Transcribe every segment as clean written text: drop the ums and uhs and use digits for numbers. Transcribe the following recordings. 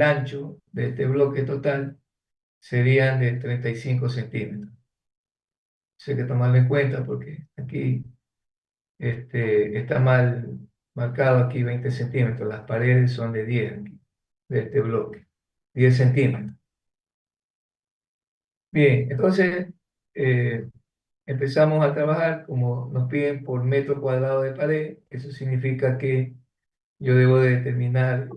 ancho de este bloque total serían de 35 centímetros. Eso hay que tomarlo en cuenta porque aquí está mal marcado aquí 20 centímetros. Las paredes son de 10 aquí, de este bloque, 10 centímetros. Bien, entonces eh, empezamos a trabajar como nos piden por metro cuadrado de pared. Eso significa que yo debo de determinar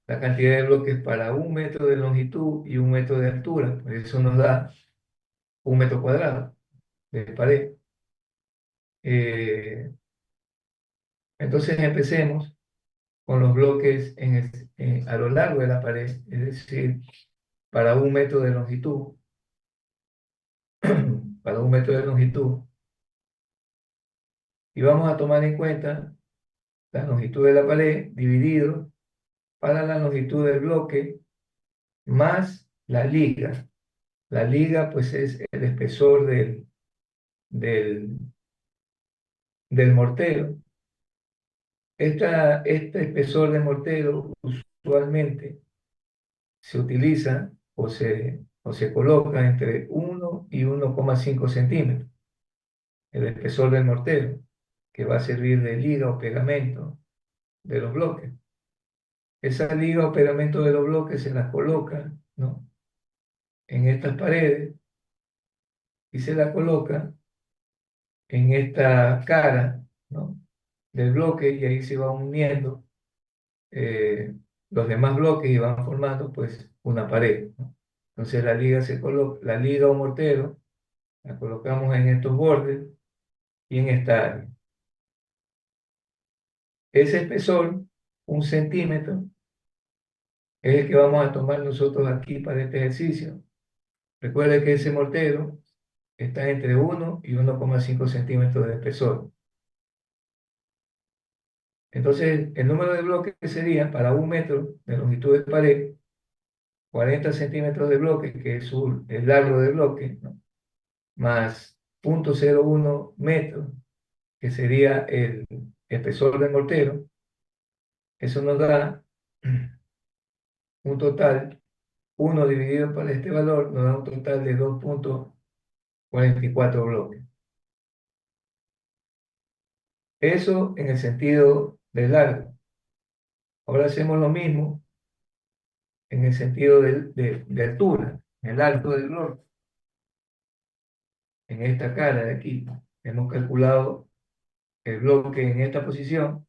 la cantidad de bloques para 1 metro de longitud y 1 metro de altura. Pues eso nos da 1 metro cuadrado de pared. Eh, entonces empecemos con los bloques a lo largo de la pared, es decir, para 1 metro de longitud, para 1 metro de longitud, y vamos a tomar en cuenta la longitud de la pared dividido para la longitud del bloque más la liga. La liga, pues, es el espesor del, del mortero. Este espesor de mortero usualmente se utiliza o se coloca entre 1 y 1,5 centímetros, el espesor del mortero, que va a servir de liga o pegamento de los bloques. Esa liga o pegamento de los bloques se las coloca, ¿no?, en estas paredes y se la coloca en esta cara, ¿no?, del bloque, y ahí se va uniendo eh, los demás bloques y van formando pues una pared, ¿no? Entonces la liga o mortero la colocamos en estos bordes y en esta área. Ese espesor, 1 centímetro, es el que vamos a tomar nosotros aquí para este ejercicio. Recuerde que ese mortero está entre 1 y 1,5 centímetros de espesor. Entonces, el número de bloques sería para 1 metro de longitud de pared, 40 centímetros de bloque, que es el largo del bloque, ¿no?, más 0,01 metros, que sería el espesor del mortero. Eso nos da un total, 1 dividido por este valor, nos da un total de 2,44 bloques. Eso en el sentido de largo. Ahora hacemos lo mismo en el sentido de altura, en el alto del bloque, en esta cara de aquí. Hemos calculado el bloque en esta posición.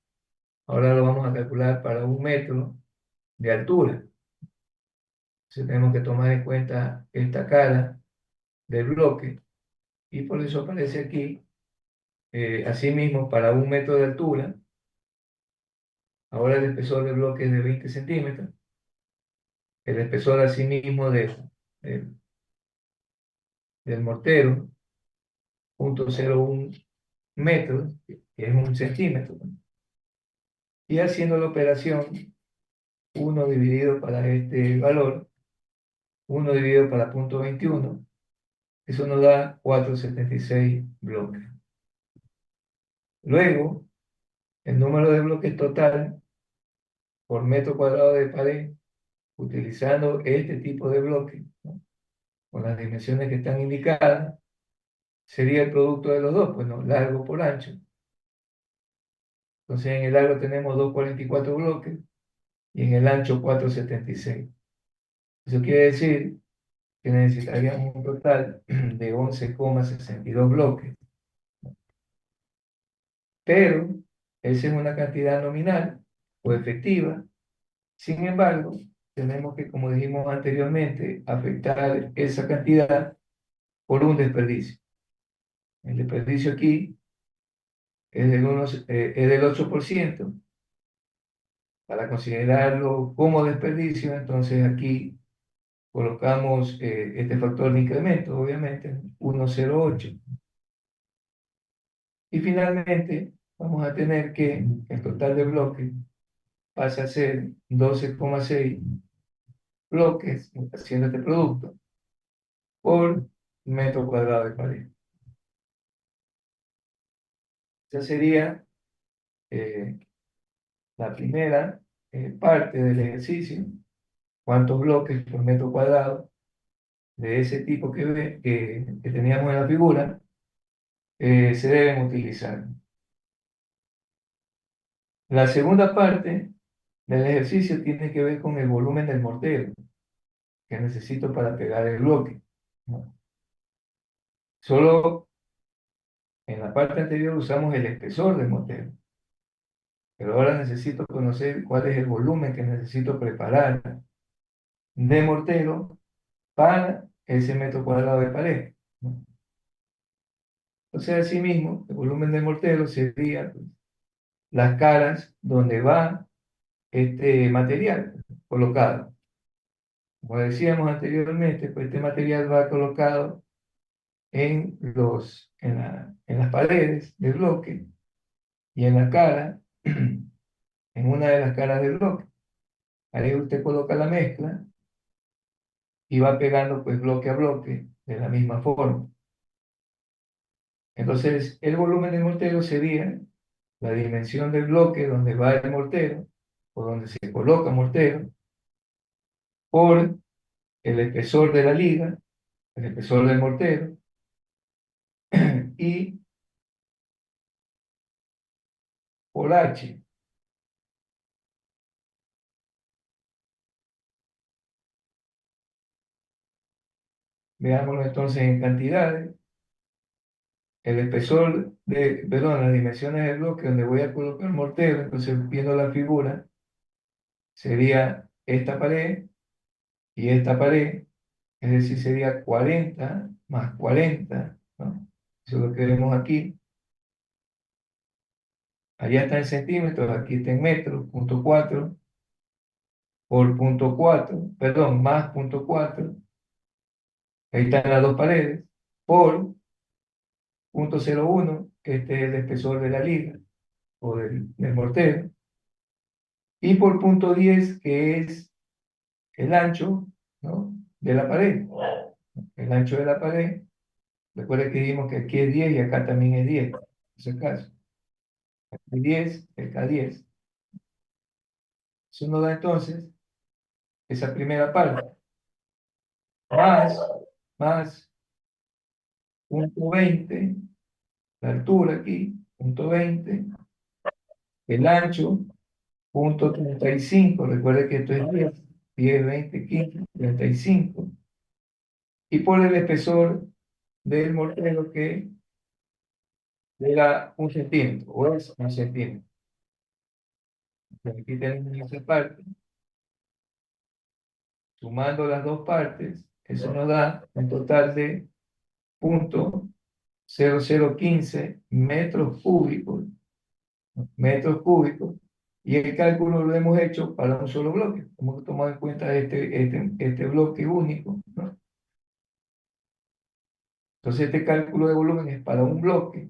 Ahora lo vamos a calcular para 1 metro de altura. Entonces tenemos que tomar en cuenta esta cara del bloque y por eso aparece aquí, asimismo, para 1 metro de altura. Ahora el espesor del bloque es de 20 centímetros. El espesor asimismo de- del mortero, 0,01 metros, que es 1 centímetro. Y haciendo la operación, 1 dividido para este valor, 1 dividido para 0,21, eso nos da 4,76 bloques. Luego, el número de bloques total por metro cuadrado de pared, utilizando este tipo de bloque, ¿no?, con las dimensiones que están indicadas, sería el producto de los dos, pues, ¿no?, largo por ancho. Entonces en el largo tenemos 2,44 bloques y en el ancho 4,76. Eso quiere decir que necesitaríamos un total de 11,62 bloques. Pero esa es una cantidad nominal o efectiva. Sin embargo, tenemos que, como dijimos anteriormente, afectar esa cantidad por un desperdicio. El desperdicio aquí es del 8%. Para considerarlo como desperdicio, entonces aquí colocamos este factor de incremento, obviamente, 1,08. Y finalmente vamos a tener que el total de bloques pasa a ser 12,6 bloques, haciendo este producto, por metro cuadrado de pared. Esa sería eh, la primera parte del ejercicio. cuántos bloques por metro cuadrado de ese tipo que teníamos en la figura se deben utilizar. La segunda parte del ejercicio tiene que ver con el volumen del mortero que necesito para pegar el bloque, ¿no? Solo en la parte anterior usamos el espesor del mortero, pero ahora necesito conocer cuál es el volumen que necesito preparar de mortero para ese metro cuadrado de pared, ¿no? Entonces, asimismo, el volumen del mortero sería pues, las caras donde va este material colocado. Como decíamos anteriormente, pues este material va colocado en las paredes del bloque y en la cara, en una de las caras del bloque. Ahí usted coloca la mezcla y va pegando pues bloque a bloque de la misma forma. Entonces, el volumen del mortero sería la dimensión del bloque donde va el mortero o donde se coloca mortero por el espesor de la liga, el espesor del mortero y por H. Veámoslo entonces en cantidades. El espesor perdón, las dimensiones del bloque donde voy a colocar mortero, entonces viendo la figura, sería esta pared y esta pared, es decir, sería 40 más 40, ¿no? Eso es lo que vemos aquí. Allá está en centímetros, aquí está en metros, punto 4 por punto 4, perdón, más punto 4, ahí están las dos paredes, por punto 0,1, que este es el espesor de la liga o del mortero, y por punto 10, que es el ancho, ¿no?, de la pared. El ancho de la pared, recuerda que dijimos que aquí es 10 y acá también es 10, en ese caso. Aquí 10, acá 10. Eso nos da entonces esa primera parte, más, más punto 20, la altura aquí, punto 20, el ancho, punto 35, recuerde que esto es 10, 10, 20, 15, 35, y por el espesor del mortero que era 1 centímetro, o es 1 centímetro. Aquí tenemos esa parte, sumando las dos partes, eso nos da un total de punto 0015 metros cúbicos, y el cálculo lo hemos hecho para un solo bloque. Hemos tomado en cuenta este bloque único, ¿no? Entonces este cálculo de volumen es para un bloque,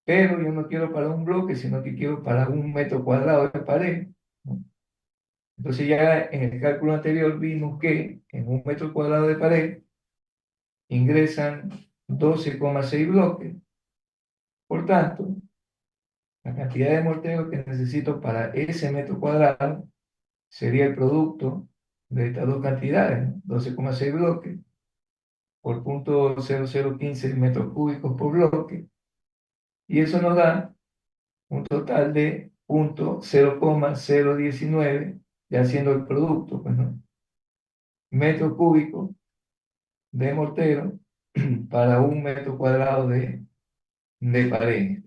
pero yo no quiero para un bloque, sino que quiero para un metro cuadrado de pared, ¿no? Entonces ya en el cálculo anterior vimos que en un metro cuadrado de pared ingresan 12,6 bloques. Por tanto, la cantidad de mortero que necesito para ese metro cuadrado sería el producto de estas dos cantidades, ¿no? 12,6 bloques por punto 0015 metros cúbicos por bloque, y eso nos da un total de punto 0,019, ya haciendo el producto, pues, ¿no?, metro cúbico de mortero para un metro cuadrado de pared.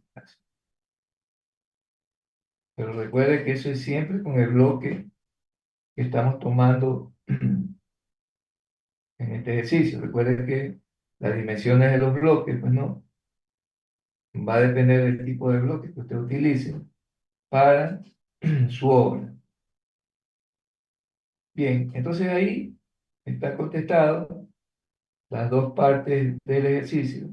Pero recuerde que eso es siempre con el bloque que estamos tomando en este ejercicio. Recuerde que las dimensiones de los bloques, pues no, va a depender del tipo de bloque que usted utilice para su obra. Bien, entonces ahí está contestado las dos partes del ejercicio.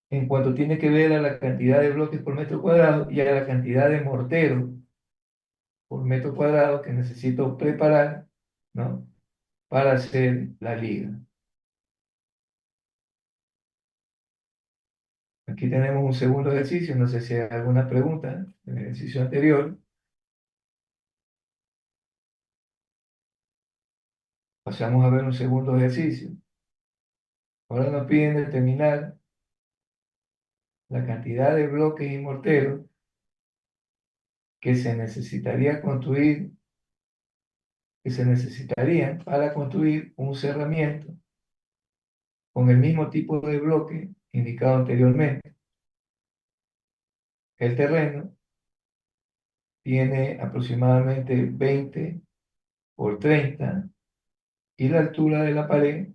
En cuanto tiene que ver a la cantidad de bloques por metro cuadrado y a la cantidad de mortero por metro cuadrado que necesito preparar, ¿no?, para hacer la liga. Aquí tenemos un segundo ejercicio, no sé si hay alguna pregunta del ejercicio anterior. Pasamos a ver un segundo ejercicio. Ahora nos piden determinar la cantidad de bloques y morteros que se necesitaría construir, que se necesitarían para construir un cerramiento con el mismo tipo de bloque indicado anteriormente. El terreno tiene aproximadamente 20 por 30 y la altura de la pared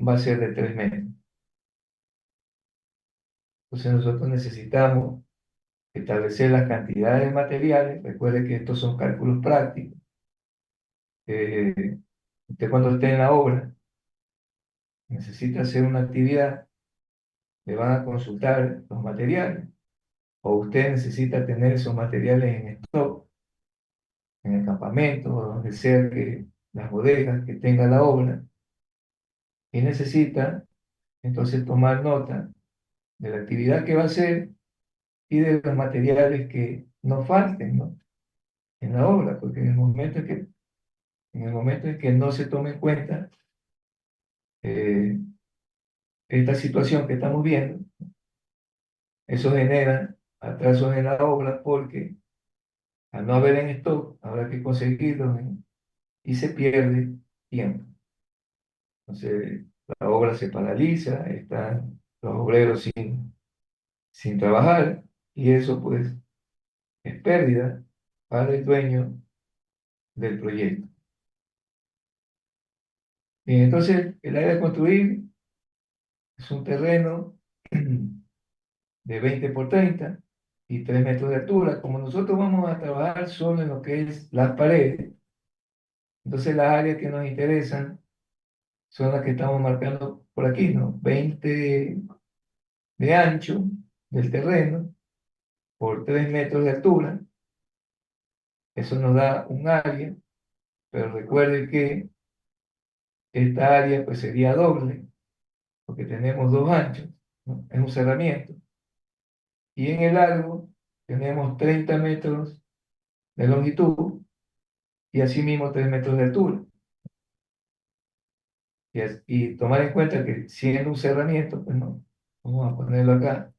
va a ser de 3 metros. Entonces nosotros necesitamos establecer las cantidades de materiales. Recuerde que estos son cálculos prácticos. Usted cuando esté en la obra necesita hacer una actividad, le van a consultar los materiales o usted necesita tener esos materiales en stock, en el campamento o donde sea que las bodegas que tenga la obra y necesita entonces tomar nota de la actividad que va a hacer y de los materiales que no falten, ¿no? En la obra, porque en el momento en que no se tome en cuenta eh, esta situación que estamos viendo, eso genera atrasos en la obra porque al no haber en stock, habrá que conseguirlo, ¿no? Y se pierde tiempo. Entonces, la obra se paraliza, están los obreros sin trabajar y eso pues es pérdida para el dueño del proyecto. Bien, entonces, el área de construir es un terreno de 20 por 30 y 3 metros de altura. Como nosotros vamos a trabajar solo en lo que es las paredes, entonces las áreas que nos interesan son las que estamos marcando por aquí, ¿no? 20 de ancho del terreno por 3 metros de altura. Eso nos da un área, pero recuerde que esta área pues sería doble, porque tenemos dos anchos, ¿no? Es un cerramiento. Y en el largo tenemos 30 metros de longitud y asimismo 3 metros de altura. Y tomar en cuenta que siendo un cerramiento, pues no, vamos a ponerlo acá,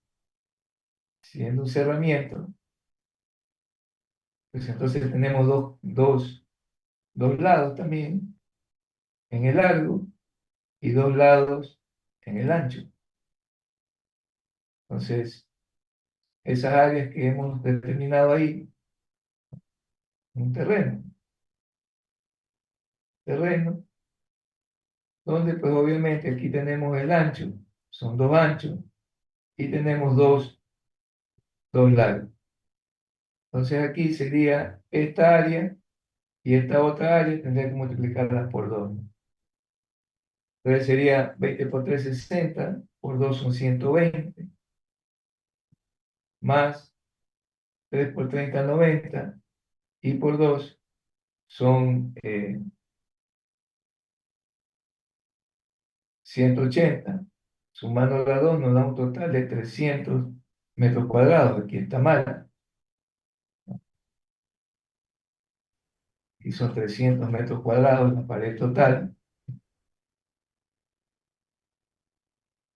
siendo un cerramiento, pues entonces tenemos dos lados también en el largo y dos lados en el ancho. Entonces, esas áreas que hemos determinado ahí, un terreno, donde pues obviamente aquí tenemos el ancho, son dos anchos, y tenemos dos largos. Entonces aquí sería esta área y esta otra área, tendría que multiplicarlas por dos, ¿no? Entonces sería 20 por 3, 60, por 2 son 120, más 3 por 30, 90, y por 2 son 180. Sumando las dos nos da un total de 300 metros cuadrados. Aquí está mal. Y son 300 metros cuadrados la pared total.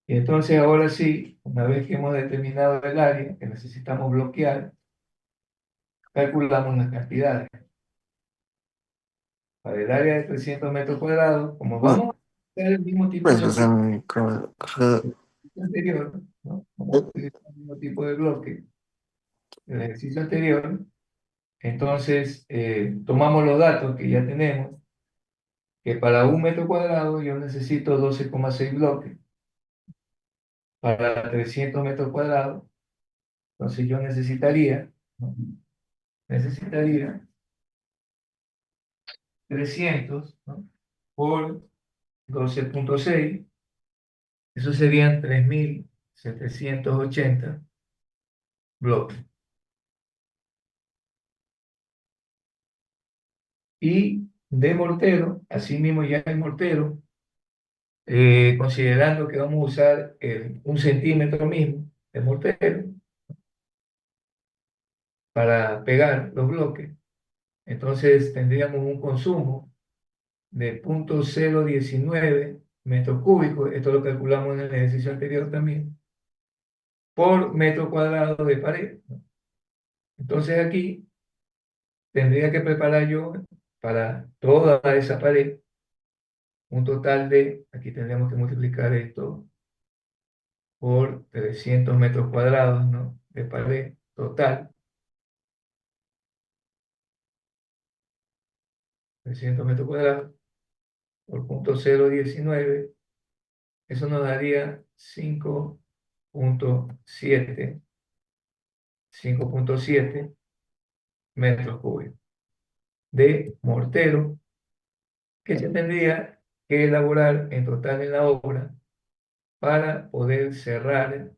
Y entonces ahora sí, una vez que hemos determinado el área que necesitamos bloquear, calculamos las cantidades. Para el área de 300 metros cuadrados, como Bueno, vamos a hacer el mismo tipo pues, de o sea, bloque anterior, ¿no? Vamos a utilizar el mismo tipo de bloque del ejercicio anterior. Entonces, tomamos los datos que ya tenemos, que para un metro cuadrado yo necesito 12,6 bloques. Para 300 metros cuadrados, entonces yo necesitaría, ¿no? Necesitaría 300, ¿no? Por 12,6, eso serían 3.780 bloques. Y de mortero, asimismo ya el mortero, considerando que vamos a usar un centímetro mismo de mortero para pegar los bloques, entonces tendríamos un consumo de 0,019 metros cúbicos, esto lo calculamos en el ejercicio anterior también, por metro cuadrado de pared. Entonces aquí tendría que preparar yo para toda esa pared un total de, aquí tendríamos que multiplicar esto por 300 metros cuadrados, ¿no? De pared total, 300 metros cuadrados por 0,019, eso nos daría 5,7, 5,7 metros cúbicos de mortero que se tendría que elaborar en total en la obra para poder cerrar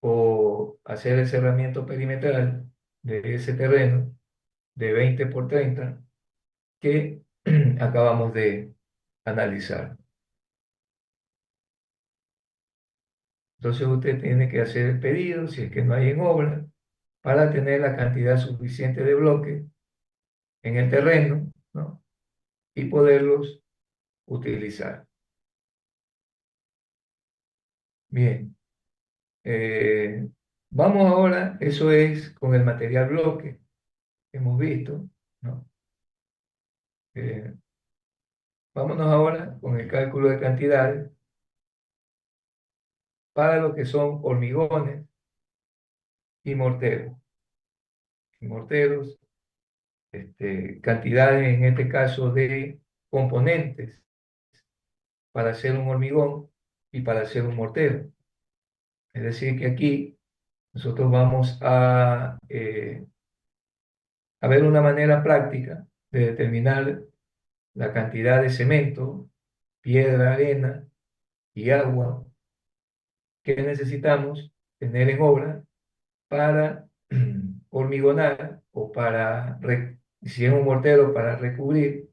o hacer el cerramiento perimetral de ese terreno de 20 por 30 que acabamos de analizar. Entonces usted tiene que hacer el pedido, si es que no hay en obra, para tener la cantidad suficiente de bloques en el terreno, ¿no? Y poderlos utilizar. Bien, eh, vamos ahora, eso es con el material bloque que hemos visto, ¿no? Eh, Vámonos ahora con el cálculo de cantidades para lo que son hormigones y morteros. Y morteros, cantidades en este caso de componentes para hacer un hormigón y para hacer un mortero. Es decir, que aquí nosotros vamos a ver una manera práctica de determinar la cantidad de cemento, piedra, arena y agua que necesitamos tener en obra para hormigonar o para, si es un mortero, para recubrir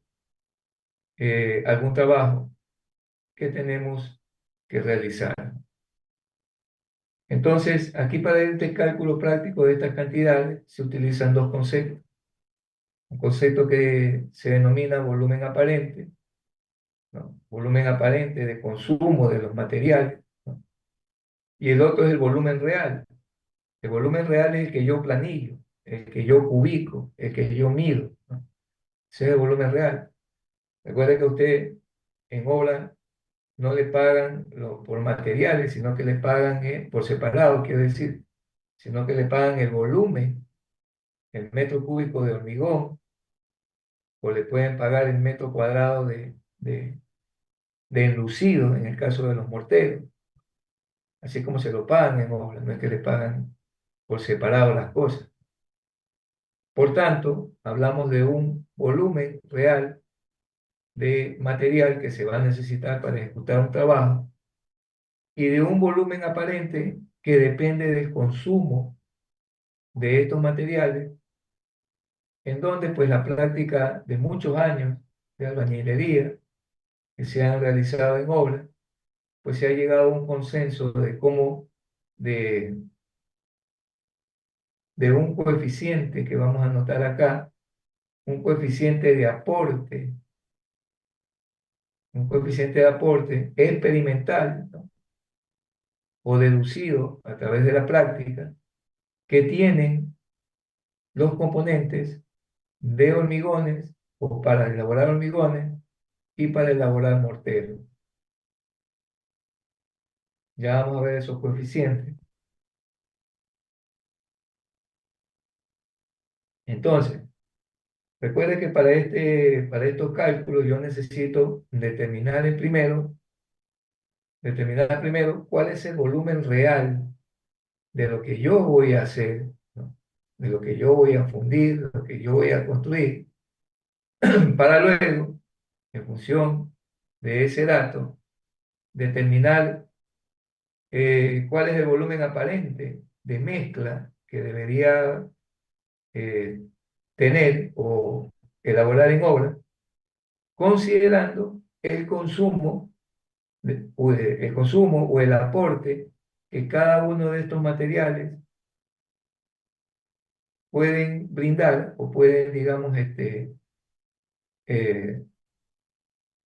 algún trabajo que tenemos que realizar. Entonces, aquí para este cálculo práctico de estas cantidades se utilizan dos conceptos. Un concepto que se denomina volumen aparente, ¿no? Volumen aparente de consumo de los materiales, ¿no? Y el otro es el volumen real. El volumen real es el que yo planillo, el que yo ubico, el que yo mido, ¿no? Ese es el volumen real. Recuerde que a usted en obra no le pagan por materiales, sino que le pagan por separado, quiero decir, sino que le pagan el volumen, el metro cúbico de hormigón, o le pueden pagar el metro cuadrado de enlucido en el caso de los morteros, así como se lo pagan en obra, no es que le pagan por separado las cosas. Por tanto, hablamos de un volumen real de material que se va a necesitar para ejecutar un trabajo y de un volumen aparente que depende del consumo de estos materiales, en donde pues la práctica de muchos años de albañilería que se han realizado en obra, pues se ha llegado a un consenso de cómo de, de un coeficiente que vamos a anotar acá, un coeficiente de aporte, un coeficiente de aporte experimental, ¿no? O deducido a través de la práctica, que tienen los componentes de hormigones o para elaborar hormigones y para elaborar morteros. Ya vamos a ver esos coeficientes. Entonces, recuerde que para estos cálculos yo necesito determinar primero cuál es el volumen real de lo que yo voy a hacer, ¿no? De lo que yo voy a fundir, de lo que yo voy a construir, para luego, en función de ese dato, determinar cuál es el volumen aparente de mezcla que debería eh, tener o elaborar en obra, considerando el consumo o el aporte que cada uno de estos materiales pueden brindar o pueden, digamos, eh,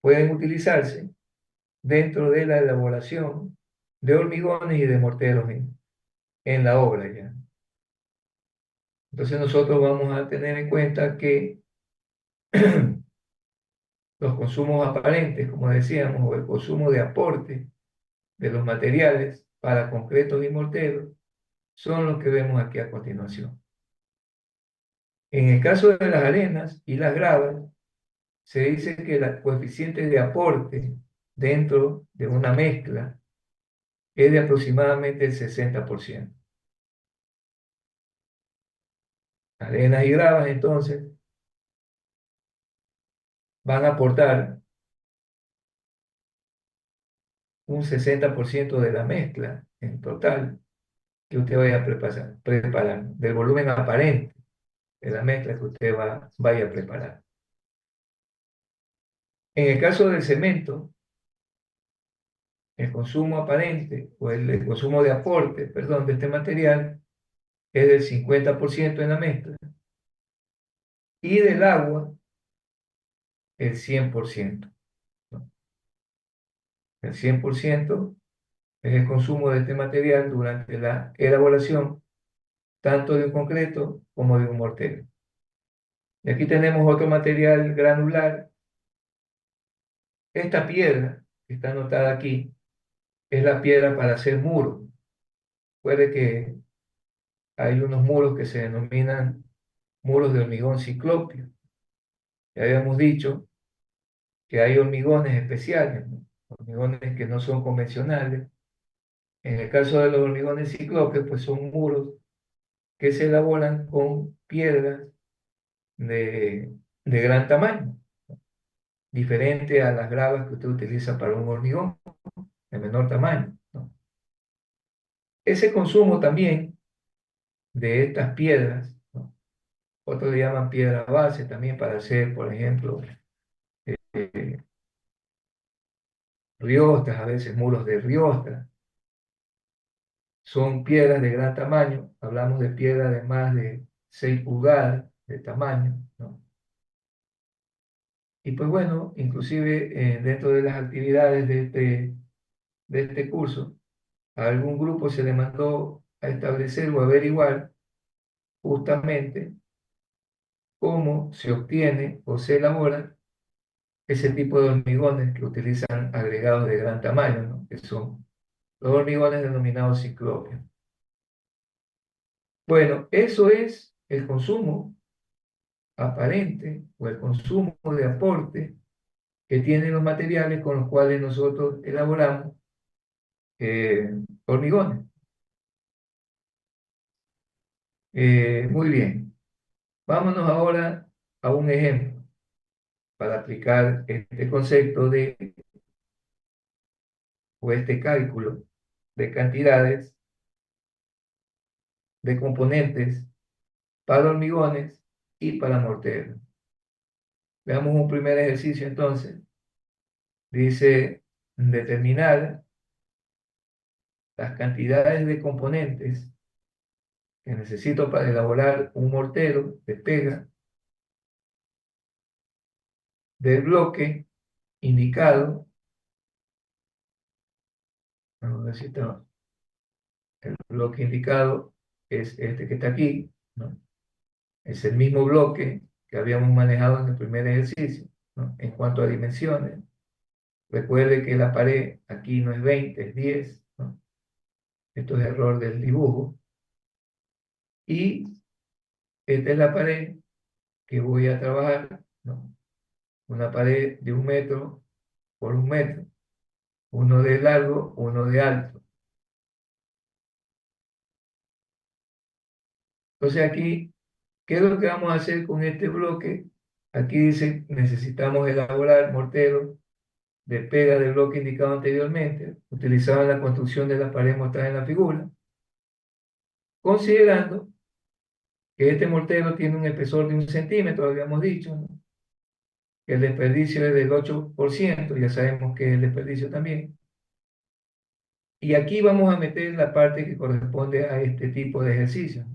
pueden utilizarse dentro de la elaboración de hormigones y de morteros en la obra ya. Entonces nosotros vamos a tener en cuenta que los consumos aparentes, como decíamos, o el consumo de aporte de los materiales para concretos y morteros, son los que vemos aquí a continuación. En el caso de las arenas y las gravas, se dice que el coeficiente de aporte dentro de una mezcla es de aproximadamente el 60%. Arenas y gravas, entonces, van a aportar un 60% de la mezcla en total que usted vaya a preparar, del volumen aparente de la mezcla que usted vaya a preparar. En el caso del cemento, el consumo aparente o el consumo de aporte, perdón, de este material es del 50% en la mezcla y del agua el 100%, ¿no? El 100% es el consumo de este material durante la elaboración tanto de un concreto como de un mortero. Y aquí tenemos otro material granular. Esta piedra que está anotada aquí es la piedra para hacer muros. Puede que hay unos muros que se denominan muros de hormigón ciclópeo. Ya habíamos dicho que hay hormigones especiales, ¿no? Hormigones que no son convencionales. En el caso de los hormigones ciclópeos, pues son muros que se elaboran con piedras de gran tamaño, diferente a las gravas que usted utiliza para un hormigón de menor tamaño, ¿no? Ese consumo también de estas piedras, ¿no? Otros le llaman piedra base también para hacer, por ejemplo, eh, riostas, a veces muros de riostas. Son piedras de gran tamaño, hablamos de piedras de más de 6 pulgadas de tamaño, ¿no? Y pues bueno, inclusive dentro de las actividades de este curso, a algún grupo se le mandó a establecer o averiguar justamente cómo se obtiene o se elabora ese tipo de hormigones que utilizan agregados de gran tamaño, ¿no? Que son los hormigones denominados ciclópeos. Bueno, eso es el consumo aparente o el consumo de aporte que tienen los materiales con los cuales nosotros elaboramos hormigones. Muy bien, vámonos ahora a un ejemplo para aplicar este concepto o este cálculo de cantidades de componentes para hormigones y para morteros. Veamos un primer ejercicio entonces. Dice determinar las cantidades de componentes que necesito para elaborar un mortero de pega del bloque indicado. Vamos a ver si está. El bloque indicado es este que está aquí, ¿no? Es el mismo bloque que habíamos manejado en el primer ejercicio, ¿no? En cuanto a dimensiones, recuerde que la pared aquí no es 20, es 10, ¿no? Esto es error del dibujo. Y esta es la pared que voy a trabajar, ¿no? Una pared de 1 metro por 1 metro, uno de largo, uno de alto. Entonces aquí, ¿qué es lo que vamos a hacer con este bloque? Aquí dice, necesitamos elaborar morteros de pega del bloque indicado anteriormente, utilizado en la construcción de la pared mostrada en la figura, considerando que este mortero tiene un espesor de 1 centímetro, habíamos dicho, ¿no? Que el desperdicio es del 8%, ya sabemos que es el desperdicio también. Y aquí vamos a meter la parte que corresponde a este tipo de ejercicio.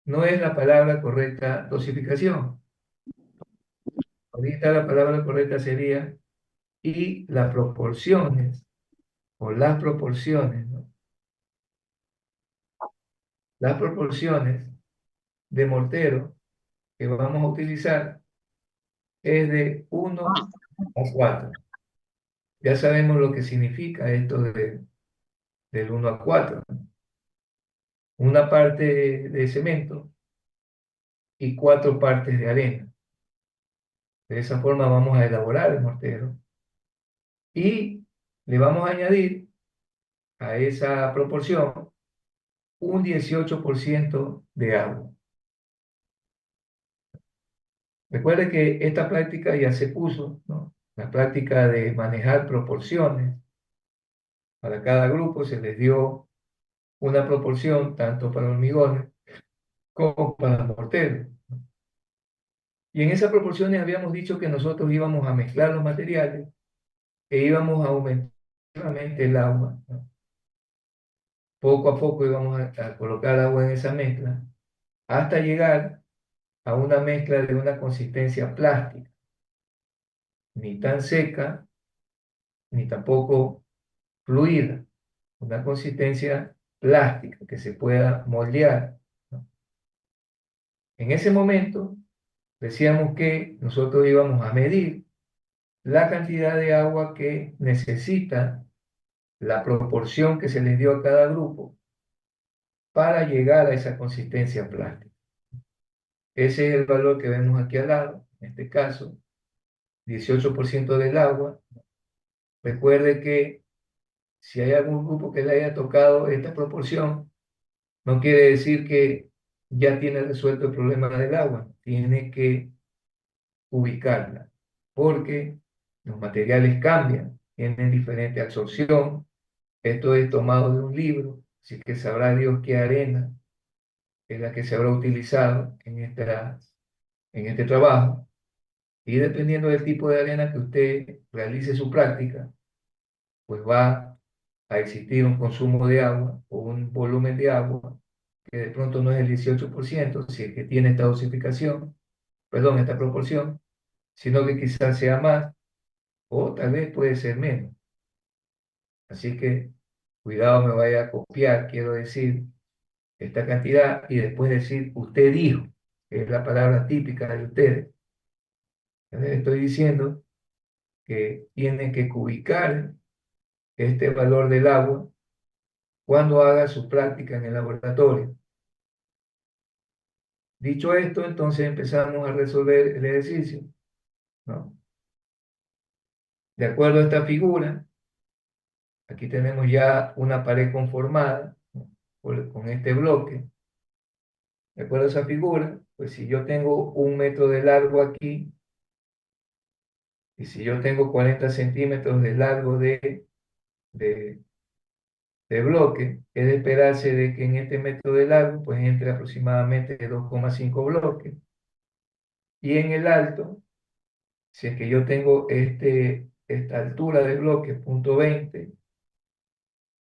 No es la palabra correcta dosificación. Ahorita la palabra correcta sería y las proporciones, o las proporciones, ¿no? Las proporciones de mortero que vamos a utilizar es de 1:4. Ya sabemos lo que significa esto del 1:4. Una parte de cemento y 4 partes de arena. De esa forma vamos a elaborar el mortero y le vamos a añadir a esa proporción un 18% de agua. Recuerde que esta práctica ya se puso, ¿no? La práctica de manejar proporciones. Para cada grupo se les dio una proporción, tanto para hormigones como para morteros. Y en esas proporciones habíamos dicho que nosotros íbamos a mezclar los materiales e íbamos a aumentar el agua, ¿no? Poco a poco íbamos a colocar agua en esa mezcla hasta llegar a una mezcla de una consistencia plástica, ni tan seca ni tampoco fluida, una consistencia plástica que se pueda moldear, ¿no? En ese momento decíamos que nosotros íbamos a medir la cantidad de agua que necesita la proporción que se les dio a cada grupo para llegar a esa consistencia plástica. Ese es el valor que vemos aquí al lado, en este caso, 18% del agua. Recuerde que si hay algún grupo que le haya tocado esta proporción, no quiere decir que ya tiene resuelto el problema del agua, tiene que ubicarla, porque los materiales cambian, tienen diferente absorción. Esto es tomado de un libro, así que sabrá Dios qué arena es la que se habrá utilizado en este trabajo. Y dependiendo del tipo de arena que usted realice su práctica, pues va a existir un consumo de agua o un volumen de agua que de pronto no es el 18%, si es que tiene esta dosificación, perdón, esta proporción, sino que quizás sea más o tal vez puede ser menos. Así que cuidado, me vaya a copiar, quiero decir, esta cantidad y después decir, usted dijo, que es la palabra típica de ustedes. Yo les estoy diciendo que tienen que cubicar este valor del agua cuando haga su práctica en el laboratorio. Dicho esto, entonces empezamos a resolver el ejercicio, ¿no? De acuerdo a esta figura, aquí tenemos ya una pared conformada, ¿no? Con este bloque. De acuerdo a esa figura, pues si yo tengo 1 metro de largo aquí, y si yo tengo 40 centímetros de largo de, de bloque, es de esperarse de que en este metro de largo, pues entre aproximadamente 2,5 bloques. Y en el alto, si es que yo tengo esta altura de bloque, 0,20,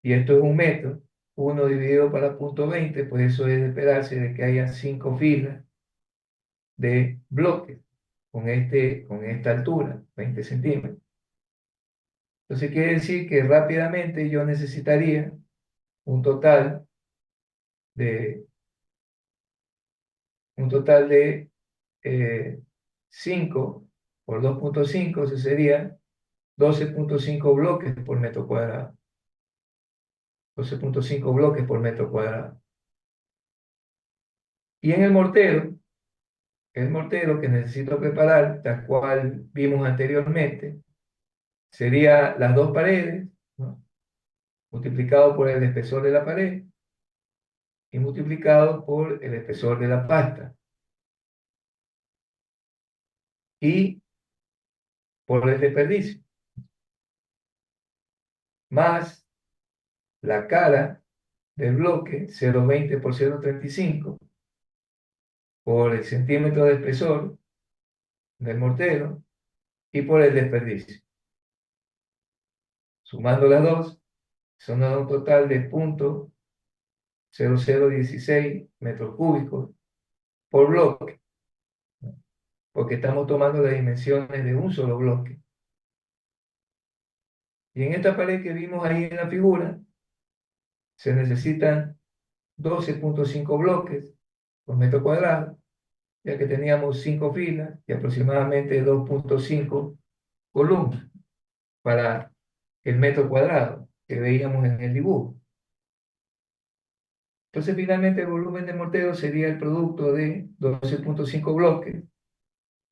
y esto es 1 metro, 1 dividido para 0,20, pues eso es de esperarse de que haya 5 filas de bloques con esta altura, 20 centímetros. Entonces quiere decir que rápidamente yo necesitaría un total de, un total de 5 por 2,5, eso sería 12,5 bloques por metro cuadrado. 12,5 bloques por metro cuadrado. Y en el mortero que necesito preparar, tal cual vimos anteriormente, sería las dos paredes, ¿no? Multiplicado por el espesor de la pared y multiplicado por el espesor de la pasta y por el desperdicio, más la cara del bloque 0,20 por 0,35 por el centímetro de espesor del mortero y por el desperdicio. Sumando las dos, son un total de 0,0016 metros cúbicos por bloque, ¿no? porque estamos tomando las dimensiones de un solo bloque. Y en esta pared que vimos ahí en la figura, se necesitan 12,5 bloques por metro cuadrado, ya que teníamos 5 filas y aproximadamente 2,5 columnas para el metro cuadrado que veíamos en el dibujo. Entonces, finalmente, el volumen de mortero sería el producto de 12,5 bloques,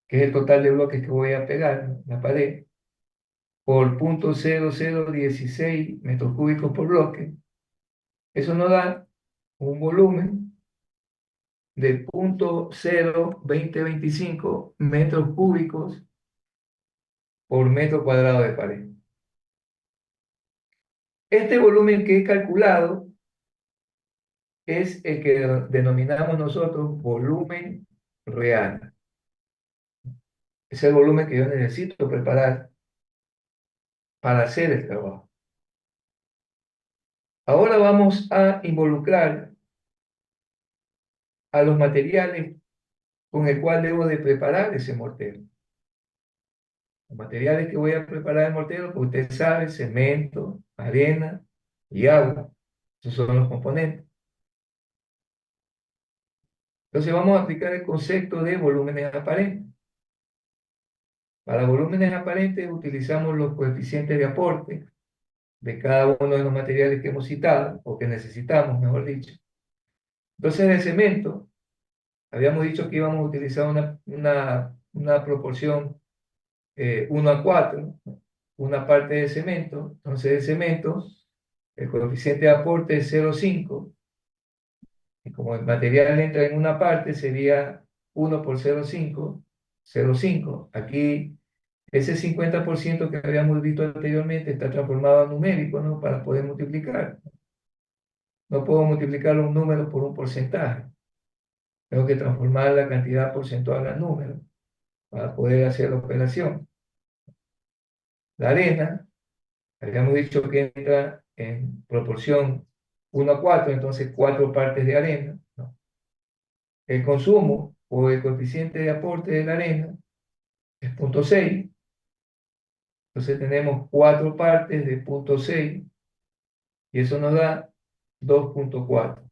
que es el total de bloques que voy a pegar en la pared, por 0,0016 metros cúbicos por bloque. Eso nos da un volumen de 0,02025 metros cúbicos por metro cuadrado de pared. Este volumen que he calculado es el que denominamos nosotros volumen real. Es el volumen que yo necesito preparar para hacer el trabajo. Ahora vamos a involucrar a los materiales con el cual debo de preparar ese mortero. Los materiales que voy a preparar el mortero, que usted sabe, cemento, arena y agua. Esos son los componentes. Entonces vamos a aplicar el concepto de volúmenes aparentes. Para volúmenes aparentes utilizamos los coeficientes de aporte de cada uno de los materiales que hemos citado, o que necesitamos, mejor dicho. Entonces, el cemento, habíamos dicho que íbamos a utilizar una proporción 1:4, una parte de cemento. Entonces, el cemento, el coeficiente de aporte es 0,5, y como el material entra en una parte, sería 1 por 0,5, 0,5. Aquí, ese 50% que habíamos visto anteriormente está transformado a numérico, ¿no? Para poder multiplicar. No puedo multiplicar un número por un porcentaje. Tengo que transformar la cantidad porcentual a número para poder hacer la operación. La arena, habíamos dicho que entra en proporción 1:4, entonces 4 partes de arena, ¿no? El consumo o el coeficiente de aporte de la arena es 0,6. Entonces tenemos 4 partes de 0,6 y eso nos da 2,4.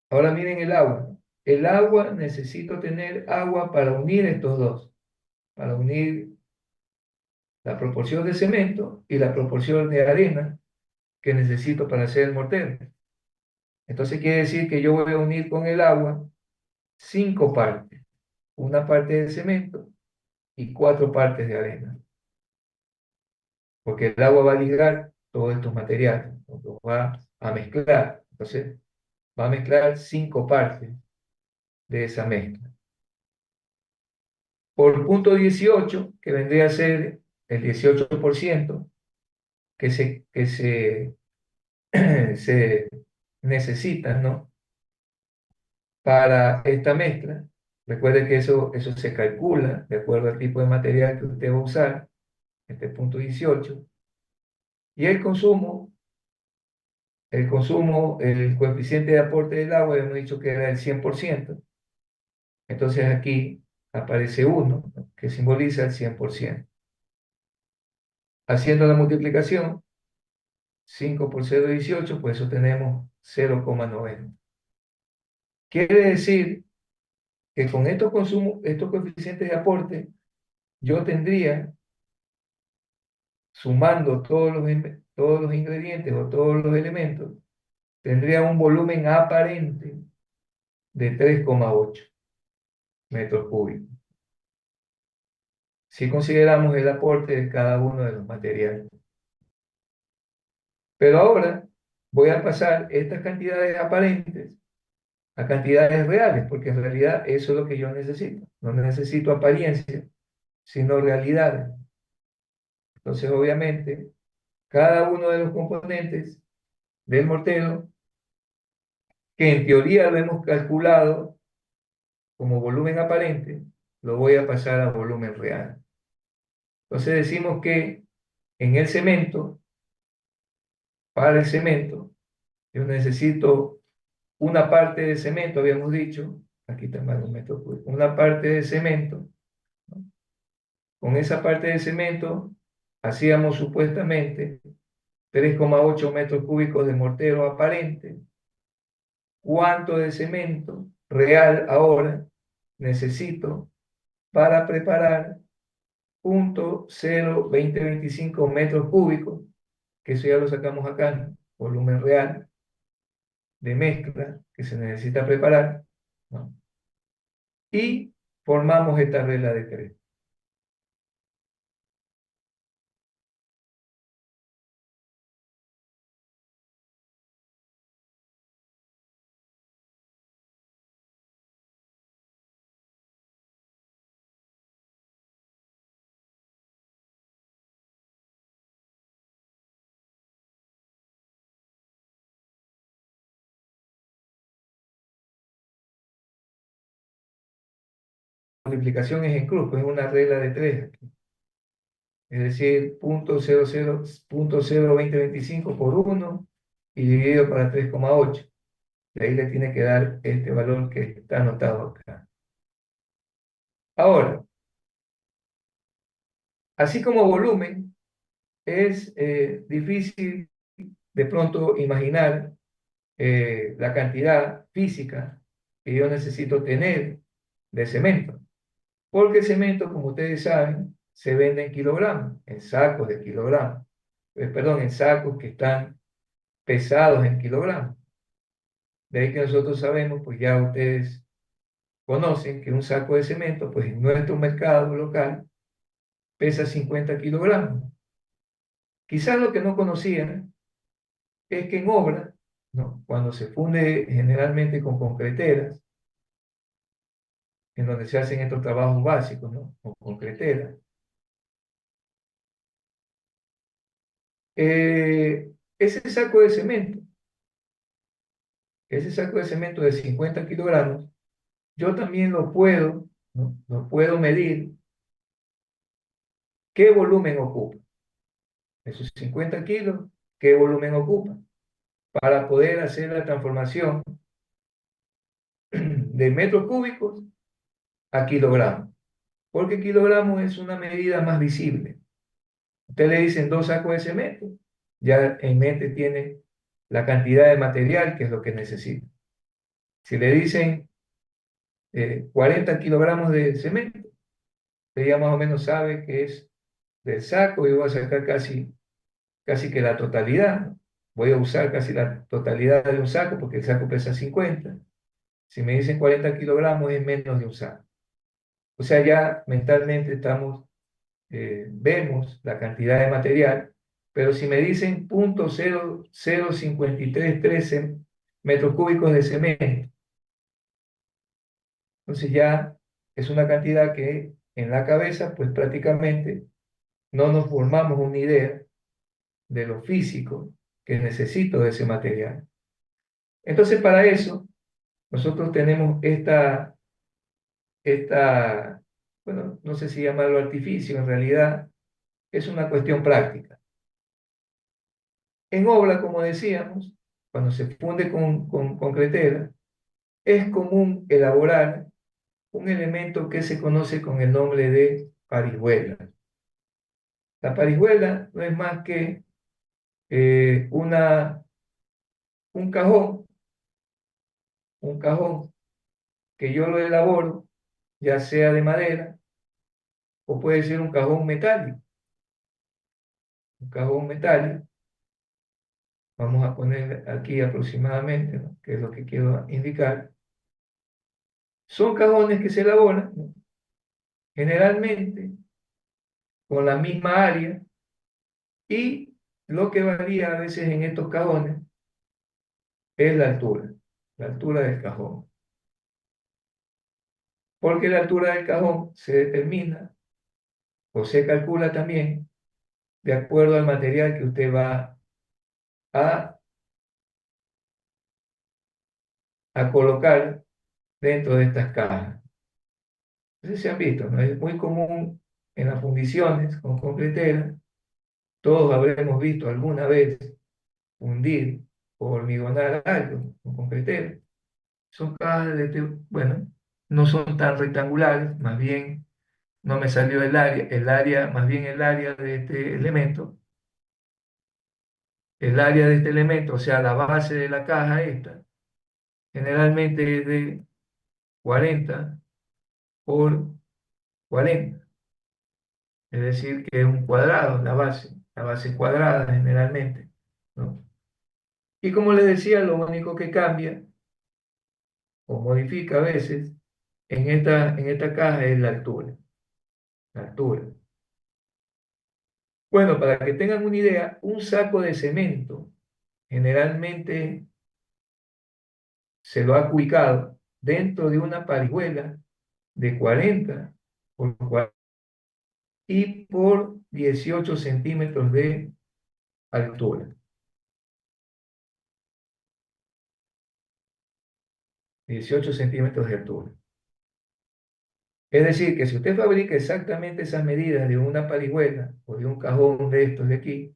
Ahora miren el agua. El agua, necesito tener agua para unir estos dos, para unir la proporción de cemento y la proporción de arena que necesito para hacer el mortero. Entonces quiere decir que yo voy a unir con el agua 5 partes, una parte de cemento y 4 partes de arena, porque el agua va a ligar todos estos materiales, los va a mezclar. Entonces va a mezclar 5 partes de esa mezcla. Por punto 18, que vendría a ser el 18% que se necesita, ¿no? Para esta mezcla. Recuerde que eso se calcula de acuerdo al tipo de material que usted va a usar, este punto 18. Y el coeficiente de aporte del agua, hemos dicho que era el 100%. Entonces aquí aparece 1, ¿no? Que simboliza el 100%. Haciendo la multiplicación, 5 por 0,18, pues eso tenemos 0,90. Quiere decir que con estos consumos, estos coeficientes de aporte, yo tendría, sumando todos los ingredientes o todos los elementos, tendría un volumen aparente de 3,8 metros cúbicos, si consideramos el aporte de cada uno de los materiales. Pero ahora voy a pasar estas cantidades aparentes a cantidades reales, porque en realidad eso es lo que yo necesito. No necesito apariencia, sino realidades. Entonces, obviamente, cada uno de los componentes del mortero, que en teoría lo hemos calculado como volumen aparente, lo voy a pasar a volumen real. Entonces decimos que en el cemento, para el cemento, yo necesito una parte de cemento, habíamos dicho, aquí está más de 1 metro cúbico, una parte de cemento, ¿no? Con esa parte de cemento hacíamos supuestamente 3,8 metros cúbicos de mortero aparente. ¿Cuánto de cemento real ahora necesito para preparar 0,2025 metros cúbicos? Que eso ya lo sacamos acá, ¿no? Volumen real de mezcla que se necesita preparar, ¿no? Y formamos esta regla de tres. La multiplicación es en cruz, pues es una regla de tres aquí. Es decir, 0,2025 por 1 y dividido para 3,8. De ahí le tiene que dar este valor que está anotado acá. Ahora, así como volumen, es difícil de pronto imaginar la cantidad física que yo necesito tener de cemento. Porque el cemento, como ustedes saben, se vende en kilogramos, en sacos de kilogramos. Perdón, en sacos que están pesados en kilogramos. De ahí que nosotros sabemos, pues ya ustedes conocen que un saco de cemento, pues en nuestro mercado local, pesa 50 kilogramos. Quizás lo que no conocían es que en obra, ¿no? Cuando se funde generalmente con concreteras, en donde se hacen estos trabajos básicos, ¿no? Con concreteras, ese saco de cemento, ese saco de cemento de 50 kilogramos, yo también lo puedo, ¿no? Lo puedo medir qué volumen ocupa. Esos 50 kilos, qué volumen ocupa, para poder hacer la transformación de metros cúbicos a kilogramos. Porque kilogramos es una medida más visible. Usted le dicen 2 sacos de cemento, ya en mente tiene la cantidad de material que es lo que necesita. Si le dicen 40 kilogramos de cemento, usted ya más o menos sabe que es del saco y voy a sacar casi que la totalidad, ¿no? Voy a usar casi la totalidad de un saco porque el saco pesa 50. Si me dicen 40 kilogramos es menos de un saco. O sea, ya mentalmente vemos la cantidad de material, pero si me dicen 0,005313 metros cúbicos de cemento, entonces ya es una cantidad que en la cabeza, pues prácticamente no nos formamos una idea de lo físico que necesito de ese material. Entonces, para eso, nosotros tenemos esta, bueno, no sé si llamarlo artificio, en realidad es una cuestión práctica. En obra, como decíamos, cuando se funde con concretera, es común elaborar un elemento que se conoce con el nombre de parihuela. La parihuela no es más que eh, una, un cajón, un cajón que yo lo elaboro, ya sea de madera o puede ser un cajón metálico. Un cajón metálico, vamos a poner aquí aproximadamente, ¿no? Que es lo que quiero indicar. Son cajones que se elaboran, ¿no? Generalmente con la misma área y lo que varía a veces en estos cajones es la altura del cajón. Porque la altura del cajón se determina o se calcula también de acuerdo al material que usted va a, a colocar dentro de estas cajas. No sé si han visto, ¿no? Es muy común en las fundiciones con concretera, todos habremos visto alguna vez fundir o hormigonar algo con concretera. Son cajas bueno, no son tan rectangulares, más bien no me salió más bien el área de este elemento, o sea, la base de la caja esta, generalmente es de 40 por 40, es decir, que es un cuadrado la base cuadrada generalmente, ¿no? Y como les decía, lo único que cambia o modifica a veces en esta caja es la altura, la altura. Bueno, para que tengan una idea, un saco de cemento generalmente se lo ha ubicado dentro de una parihuela de 40 por 40 y por 18 centímetros de altura. 18 centímetros de altura. Es decir, que si usted fabrica exactamente esas medidas de una parihuela o de un cajón de estos de aquí,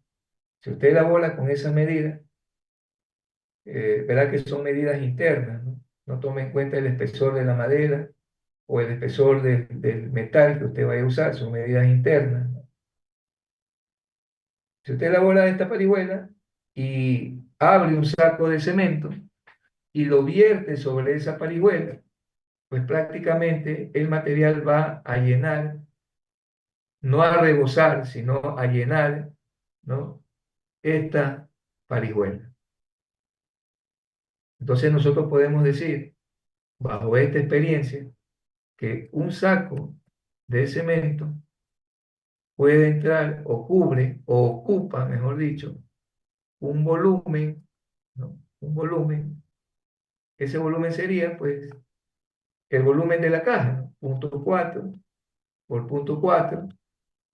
si usted elabora con esas medidas, verá que son medidas internas, ¿no? No tome en cuenta el espesor de la madera o el espesor del metal que usted vaya a usar, son medidas internas, ¿no? Si usted elabora esta parihuela y abre un saco de cemento y lo vierte sobre esa parihuela, pues prácticamente el material va a llenar, no a rebosar, sino a llenar, ¿no?, esta parihuela. Entonces nosotros podemos decir, bajo esta experiencia, que un saco de cemento puede entrar o cubre o ocupa, mejor dicho, un volumen, ¿no? Un volumen. Ese volumen sería, pues, el volumen de la caja, ¿no? Punto 4 por punto 4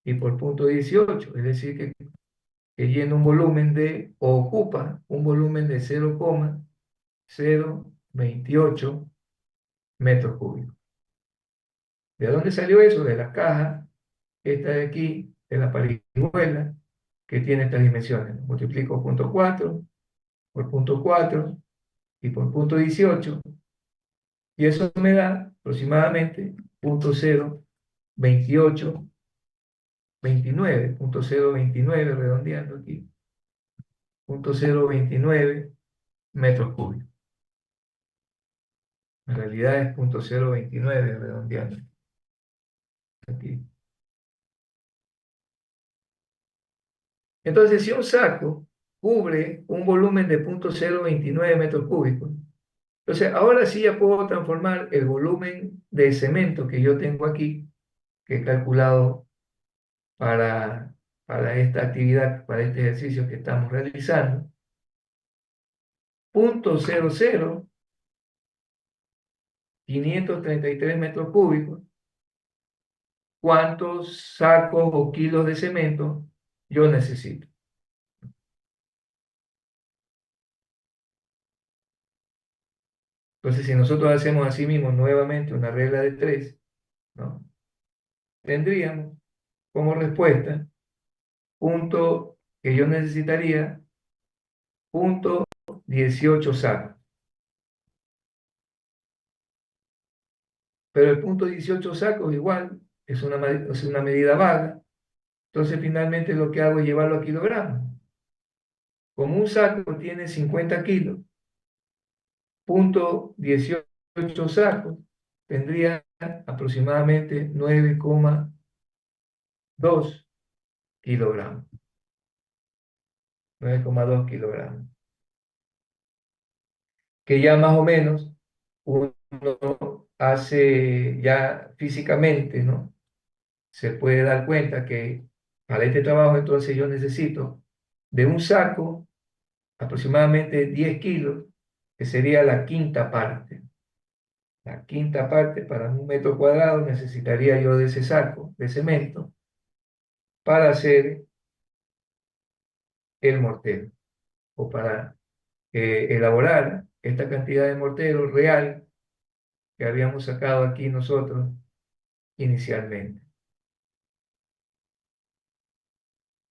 y por punto 18. Es decir, que llena un volumen de, o ocupa un volumen de 0,028 metros cúbicos. ¿De dónde salió eso? De la caja, esta de aquí, de la parihuela, que tiene estas dimensiones. Multiplico punto 4 por punto 4 y por punto 18, y eso me da aproximadamente punto 0,28, 29, punto 0,29, redondeando aquí, punto 0,29 metros cúbicos. En realidad es punto 0,29, redondeando aquí. Entonces, si un saco cubre un volumen de punto 0,29 metros cúbicos, entonces ahora sí ya puedo transformar el volumen de cemento que yo tengo aquí, que he calculado para, para esta actividad, para este ejercicio que estamos realizando, punto 0,0533 metros cúbicos. ¿Cuántos sacos o kilos de cemento yo necesito? Entonces, si nosotros hacemos así mismo nuevamente una regla de 3, ¿no?, tendríamos como respuesta punto que yo necesitaría, punto 18 sacos. Pero el punto 18 sacos igual es una medida vaga. Entonces finalmente lo que hago es llevarlo a kilogramos. Como un saco tiene 50 kilos, punto 18 sacos tendría aproximadamente 9,2 kilogramos. 9,2 kilogramos. Que ya más o menos uno hace ya físicamente, ¿no? Se puede dar cuenta que para este trabajo entonces yo necesito de un saco aproximadamente 10 kilos, que sería la quinta parte. La quinta parte para un metro cuadrado necesitaría yo de ese saco de cemento para hacer el mortero o para elaborar esta cantidad de mortero real que habíamos sacado aquí nosotros inicialmente.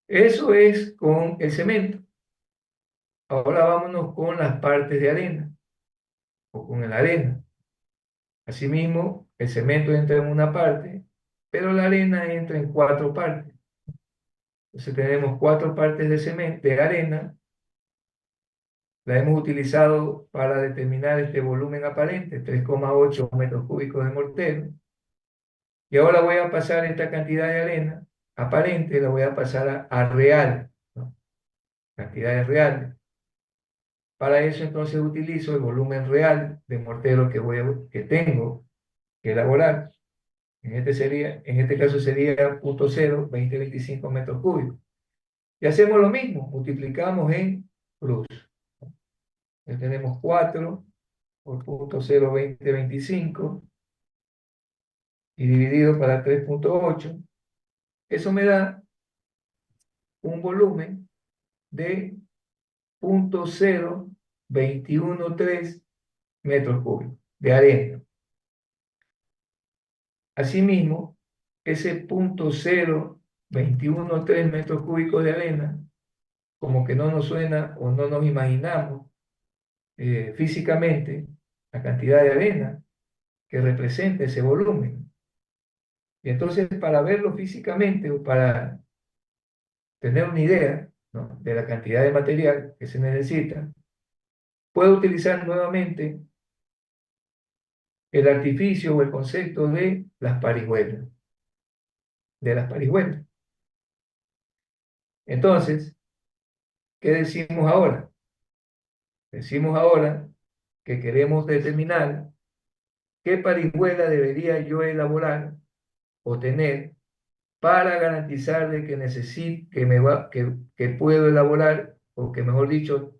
Eso es con el cemento. Ahora vámonos con las partes de arena o con la arena. Asimismo, el cemento entra en una parte, pero la arena entra en cuatro partes. Entonces tenemos cuatro partes de cemento, de arena, la hemos utilizado para determinar este volumen aparente, 3,8 metros cúbicos de mortero. Y ahora voy a pasar esta cantidad de arena aparente, la voy a pasar a real, ¿no? Cantidades reales. Para eso entonces utilizo el volumen real de mortero que tengo que elaborar. En este caso sería 0.02025 metros cúbicos. Y hacemos lo mismo, multiplicamos en cruz. Ya tenemos 4 por 0.02025 y dividido para 3,8. Eso me da un volumen de 0.0213 metros cúbicos de arena. Asimismo, ese 0.0213 metros cúbicos de arena, como que no nos suena o no nos imaginamos físicamente la cantidad de arena que representa ese volumen. Y entonces, para verlo físicamente o para tener una idea, ¿no?, de la cantidad de material que se necesita, puedo utilizar nuevamente el artificio o el concepto de las parihuelas, Entonces, ¿qué decimos ahora? Decimos ahora que queremos determinar qué parihuela debería yo elaborar o tener para garantizar de que que puedo elaborar, o que mejor dicho,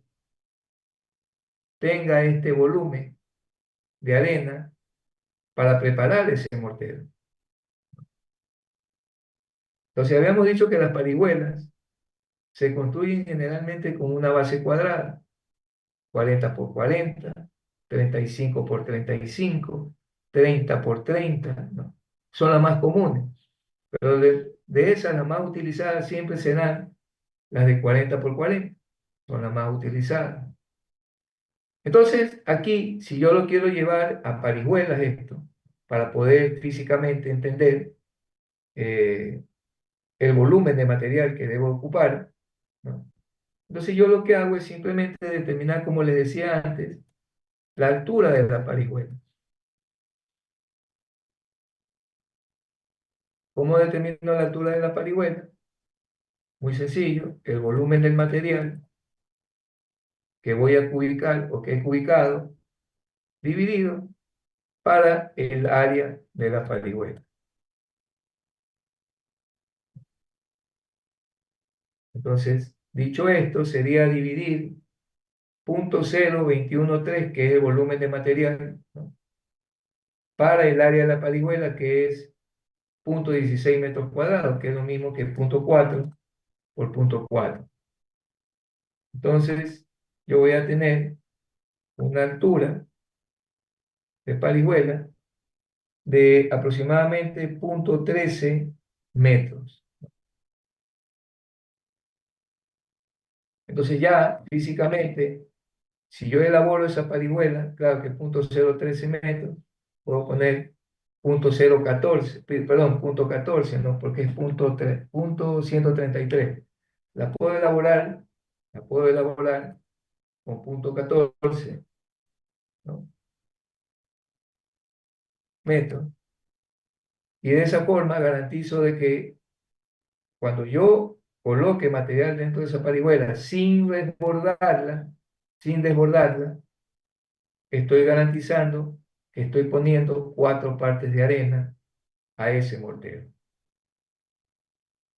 tenga este volumen de arena para preparar ese mortero. Entonces habíamos dicho que las parihuelas se construyen generalmente con una base cuadrada, 40 por 40, 35 por 35, 30 por 30, ¿no? Son las más comunes, pero de esas las más utilizadas siempre serán las de 40 por 40, son las más utilizadas. Entonces, aquí, si yo lo quiero llevar a parihuelas esto, para poder físicamente entender eh, el volumen de material que debo ocupar, ¿no? Entonces yo lo que hago es simplemente determinar, como les decía antes, la altura de la parihuela. ¿Cómo determino la altura de la parihuela? Muy sencillo, el volumen del material que voy a cubicar o que he cubicado, dividido para el área de la parihuela. Entonces, dicho esto, sería dividir 0.0213, que es el volumen de material, ¿no?, para el área de la parihuela, que es 0.16 metros cuadrados, que es lo mismo que 0.4 por 0.4. Entonces, yo voy a tener una altura de parihuela de aproximadamente 0.13 metros. Entonces ya físicamente, si yo elaboro esa parihuela, claro que 0.013 metros, puedo poner 0.014, perdón, 0.14, ¿no? Porque es 0.133. La puedo elaborar, la puedo elaborar con 0.14, ¿no?, metros. Y de esa forma garantizo de que cuando yo coloque material dentro de esa parihuela sin desbordarla, estoy garantizando que estoy poniendo cuatro partes de arena a ese mortero.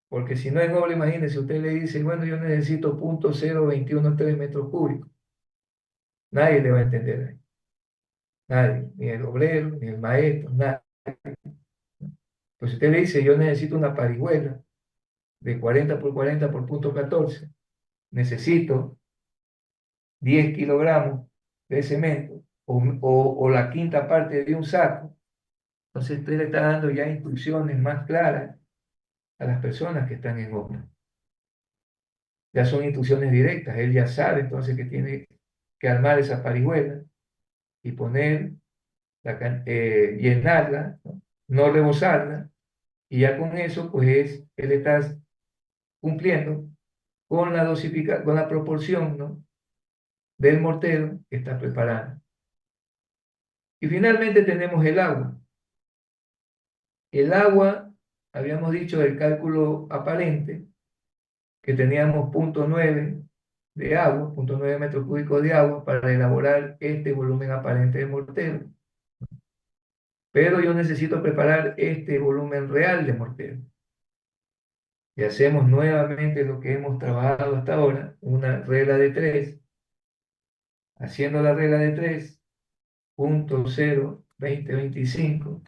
Porque si no es doble, imagínense, usted le dice, bueno, yo necesito 0.0213 metros cúbicos. Nadie le va a entender ahí. Nadie, ni el obrero, ni el maestro, nadie. Pues usted le dice, yo necesito una parihuela de 40 por 40 por 0.14. Necesito 10 kilogramos de cemento o la quinta parte de un saco. Entonces usted le está dando ya instrucciones más claras a las personas que están en obra. Ya son instrucciones directas. Él ya sabe entonces que tiene que armar esa parihuela y poner llenarla, ¿no? No rebosarla, y ya con eso, pues él está cumpliendo con con la proporción, ¿no? del mortero que está preparando. Y finalmente tenemos el agua. El agua, habíamos dicho del cálculo aparente, que teníamos 0,9 de agua, 0,9 metros cúbicos de agua para elaborar este volumen aparente de mortero. Pero yo necesito preparar este volumen real de mortero. Y hacemos nuevamente lo que hemos trabajado hasta ahora, una regla de 3. Haciendo la regla de 3, 0,02025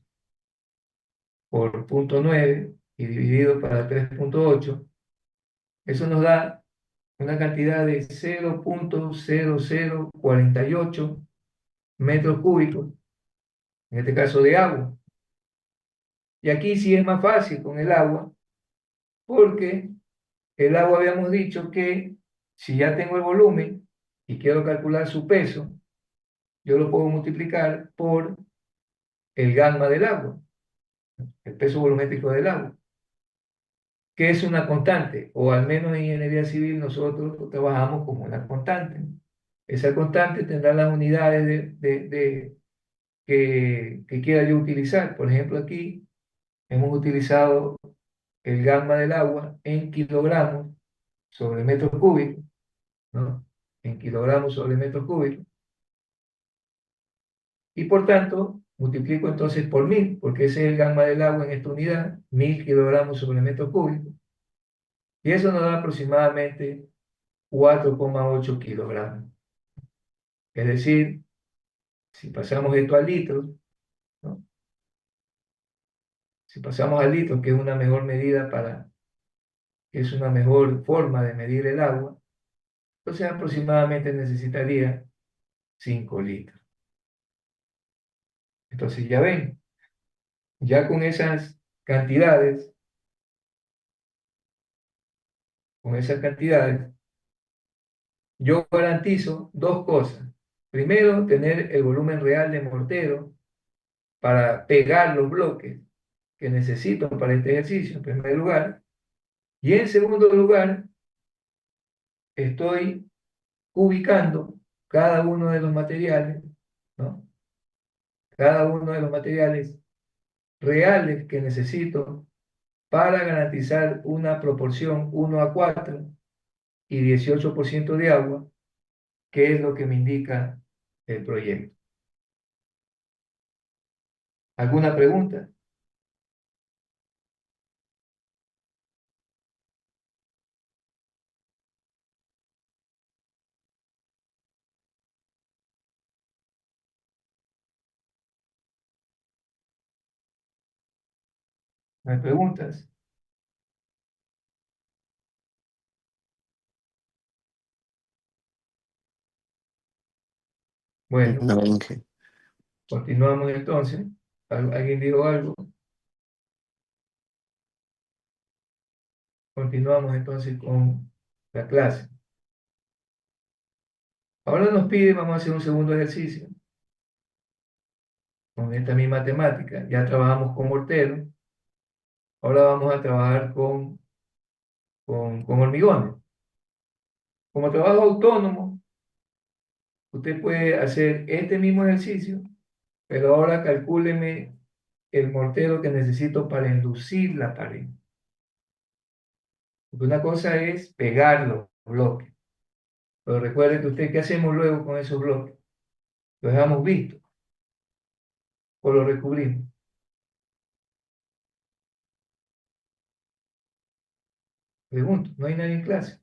por 0,9 y dividido para 3,8, eso nos da una cantidad de 0,0048 metros cúbicos, en este caso de agua. Y aquí sí es más fácil con el agua, porque el agua habíamos dicho que si ya tengo el volumen y quiero calcular su peso, yo lo puedo multiplicar por el gamma del agua, el peso volumétrico del agua, que es una constante, o al menos en ingeniería civil nosotros trabajamos como una constante. Esa constante tendrá las unidades que quiera yo utilizar. Por ejemplo, aquí hemos utilizado el gamma del agua en kilogramos sobre metro cúbico, ¿no? En kilogramos sobre metro cúbico. Y por tanto, multiplico entonces por 1000, porque ese es el gamma del agua en esta unidad, 1000 kilogramos sobre metro cúbico. Y eso nos da aproximadamente 4,8 kilogramos. Es decir, si pasamos esto a litros, ¿no? Si pasamos a litros, que es una mejor medida que es una mejor forma de medir el agua, entonces aproximadamente necesitaría 5 litros. Entonces ya ven, ya cantidades, con esas cantidades, yo garantizo dos cosas. Primero, tener el volumen real de mortero para pegar los bloques que necesito para este ejercicio, en primer lugar. Y en segundo lugar, estoy ubicando cada uno de los materiales, ¿no? Cada uno de los materiales reales que necesito para garantizar una proporción 1:4 y 18% de agua, que es lo que me indica el proyecto. ¿Alguna pregunta? ¿No hay preguntas? Bueno, No, Inge. continuamos entonces. ¿Alguien dijo algo? Continuamos entonces con la clase. Ahora nos pide, vamos a hacer un segundo ejercicio con esta misma temática. Ya trabajamos con mortero, ahora vamos a trabajar con hormigones. Como trabajo autónomo, usted puede hacer este mismo ejercicio, pero ahora calcúleme el mortero que necesito para enlucir la pared. Porque una cosa es pegar los bloques, pero recuerde que usted, ¿qué hacemos luego con esos bloques? Los dejamos vistos o los recubrimos. Pregunto, ¿no hay nadie en clase?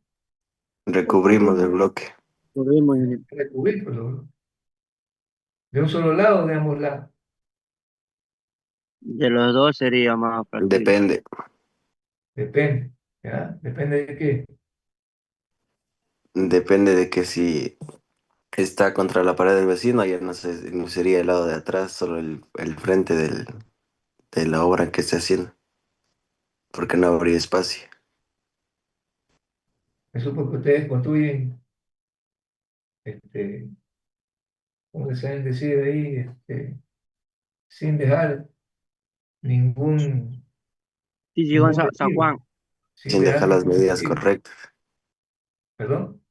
Recubrimos el bloque. Cubrimos, ingeniero. Recubrir, pues, de un solo lado o de ambos lados. De los dos sería más factible. Depende. Depende, ¿ya? Depende de qué. Depende de que si está contra la pared del vecino, ya no, no sería el lado de atrás, solo el frente de la obra que esté haciendo, porque no habría espacio. Eso porque ustedes construyen, este, ¿cómo le saben decir ahí? sin dejar ningún, Sí, llegó en ningún San retiro, Juan. sin sin dejar dejar las ningún medidas retiro. correctas, ¿Perdón?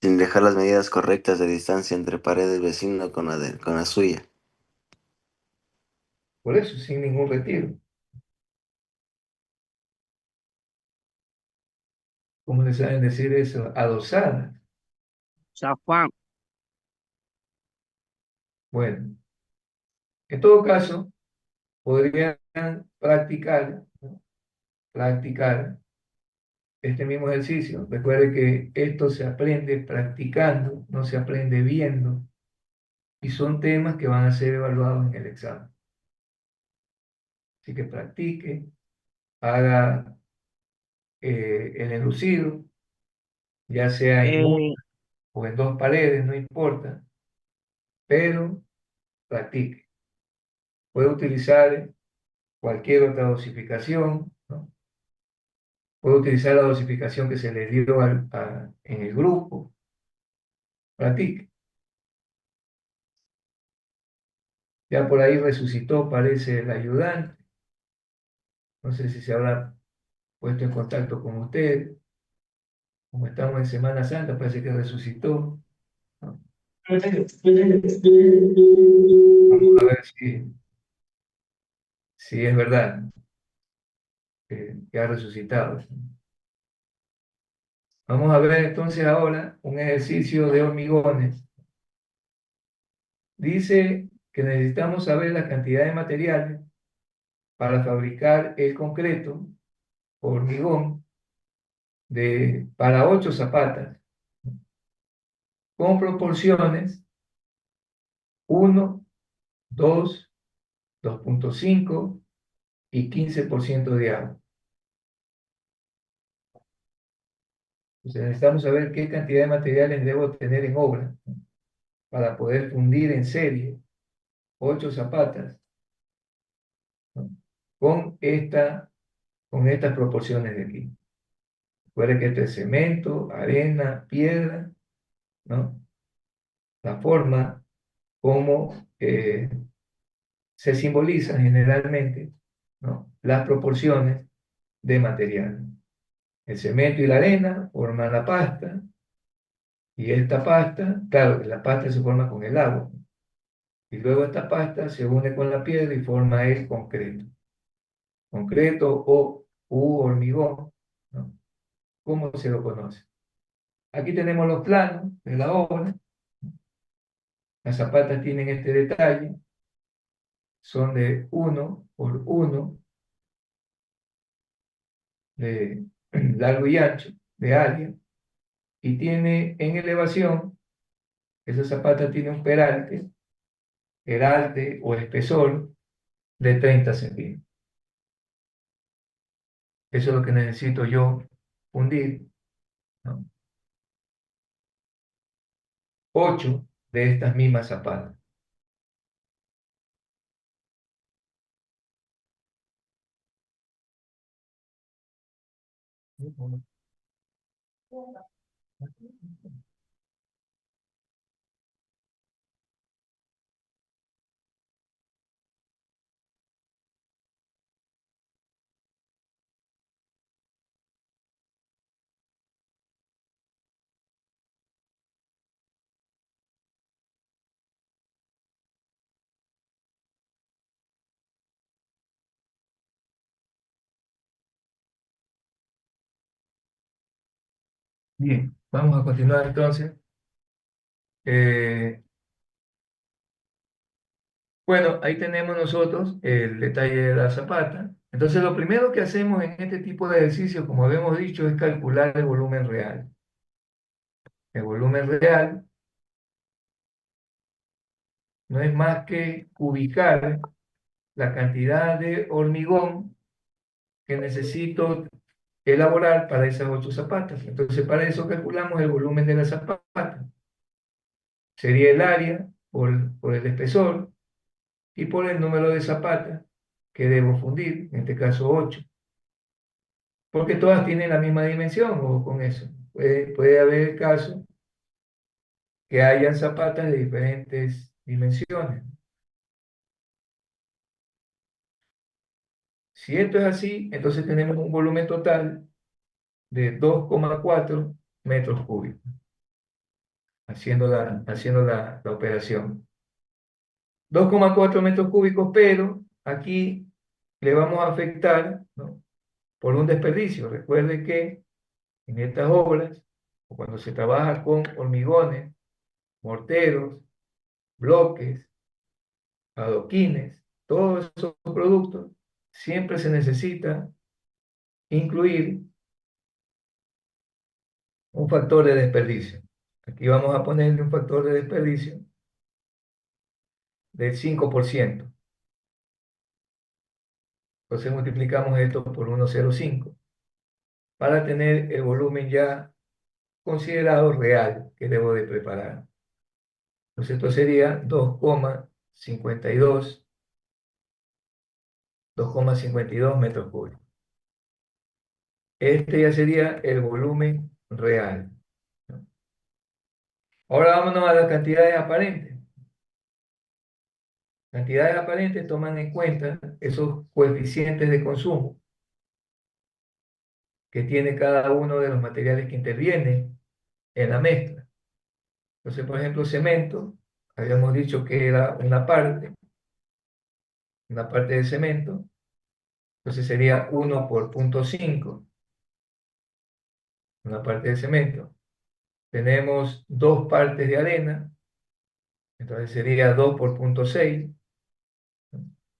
sin dejar las medidas correctas de distancia entre pared del vecino con con la suya. Por eso, sin ningún retiro. ¿Cómo le saben decir eso? Adosadas. San Juan. Bueno, en todo caso, podrían practicar, ¿no? Practicar este mismo ejercicio. Recuerde que esto se aprende practicando, no se aprende viendo, y son temas que van a ser evaluados en el examen. Así que practique, haga el elucido, ya sea en una Eh, o en dos paredes, no importa, pero practique. Puede utilizar cualquier otra dosificación, ¿no? Puede utilizar la dosificación que se le dio en el grupo. Practique. Ya por ahí resucitó, parece el ayudante. No sé si se habrá puesto en contacto con usted. Como estamos en Semana Santa, parece que resucitó, ¿no? Vamos a ver si es verdad que ha resucitado. Vamos a ver entonces ahora un ejercicio de hormigones. Dice que necesitamos saber la cantidad de materiales para fabricar el concreto, hormigón, para 8 zapatas, con proporciones 1, 2, 2,5 y 15% de agua. Entonces necesitamos saber qué cantidad de materiales debo tener en obra para poder fundir en serie 8 zapatas, ¿no? con con estas proporciones de aquí. Recuerde que esto es cemento, arena, piedra, ¿no? La forma como se simbolizan generalmente, ¿no? Las proporciones de material. El cemento y la arena forman la pasta, y esta pasta, claro, la pasta se forma con el agua, y luego esta pasta se une con la piedra y forma el concreto. Concreto o u hormigón, ¿no? ¿Cómo se lo conoce? Aquí tenemos los planos de la obra. Las zapatas tienen este detalle, son de 1 por 1 de largo y ancho, de área, y tiene en elevación, esa zapata tiene un peralte o espesor de 30 centímetros. Eso es lo que necesito yo fundir, ¿no? 8 de estas mismas zapatas. Bien, vamos a continuar entonces. Eh, bueno, ahí tenemos nosotros el detalle de la zapata. Entonces, lo primero que hacemos en este tipo de ejercicios, como habíamos dicho, es calcular el volumen real. El volumen real no es más que ubicar la cantidad de hormigón que necesito elaborar para esas 8 zapatas. Entonces, para eso calculamos el volumen de la zapata. Sería el área por el espesor y por el número de zapatas que debo fundir, en este caso 8, porque todas tienen la misma dimensión, o con eso. Puede haber el caso que hayan zapatas de diferentes dimensiones. Si esto es así, entonces tenemos un volumen total de 2,4 metros cúbicos, haciendo la operación. 2,4 metros cúbicos, pero aquí le vamos a afectar, ¿no?, por un desperdicio. Recuerde que en estas obras, o cuando se trabaja con hormigones, morteros, bloques, adoquines, todos esos productos, siempre se necesita incluir un factor de desperdicio. Aquí vamos a ponerle un factor de desperdicio del 5%. Entonces multiplicamos esto por 1,05 para tener el volumen ya considerado real que debo de preparar. Entonces esto sería 2,52 metros cúbicos. Este ya sería el volumen real, ¿no? Ahora vámonos a las cantidades aparentes. Cantidades aparentes toman en cuenta esos coeficientes de consumo que tiene cada uno de los materiales que intervienen en la mezcla. Entonces, por ejemplo, cemento, habíamos dicho que era una parte de cemento, entonces sería 1 por 0,5, una parte de cemento. Tenemos 2 partes de arena, entonces sería 2 por 0,6.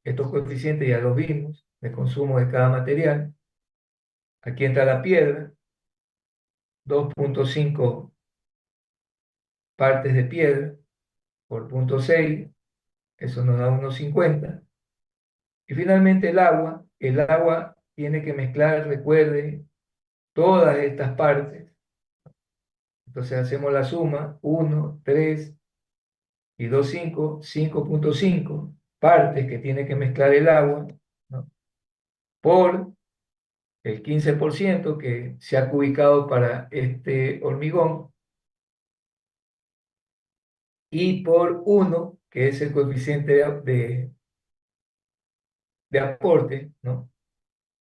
Estos coeficientes ya los vimos, de consumo de cada material. Aquí entra la piedra, 2,5 partes de piedra por 0,6, eso nos da unos 50. Y finalmente el agua tiene que mezclar, recuerde, todas estas partes. Entonces hacemos la suma: 1, 3 y 2, 5, 5,5 partes que tiene que mezclar el agua, ¿no?, por el 15% que se ha cubicado para este hormigón, y por 1, que es el coeficiente de aporte, ¿no?,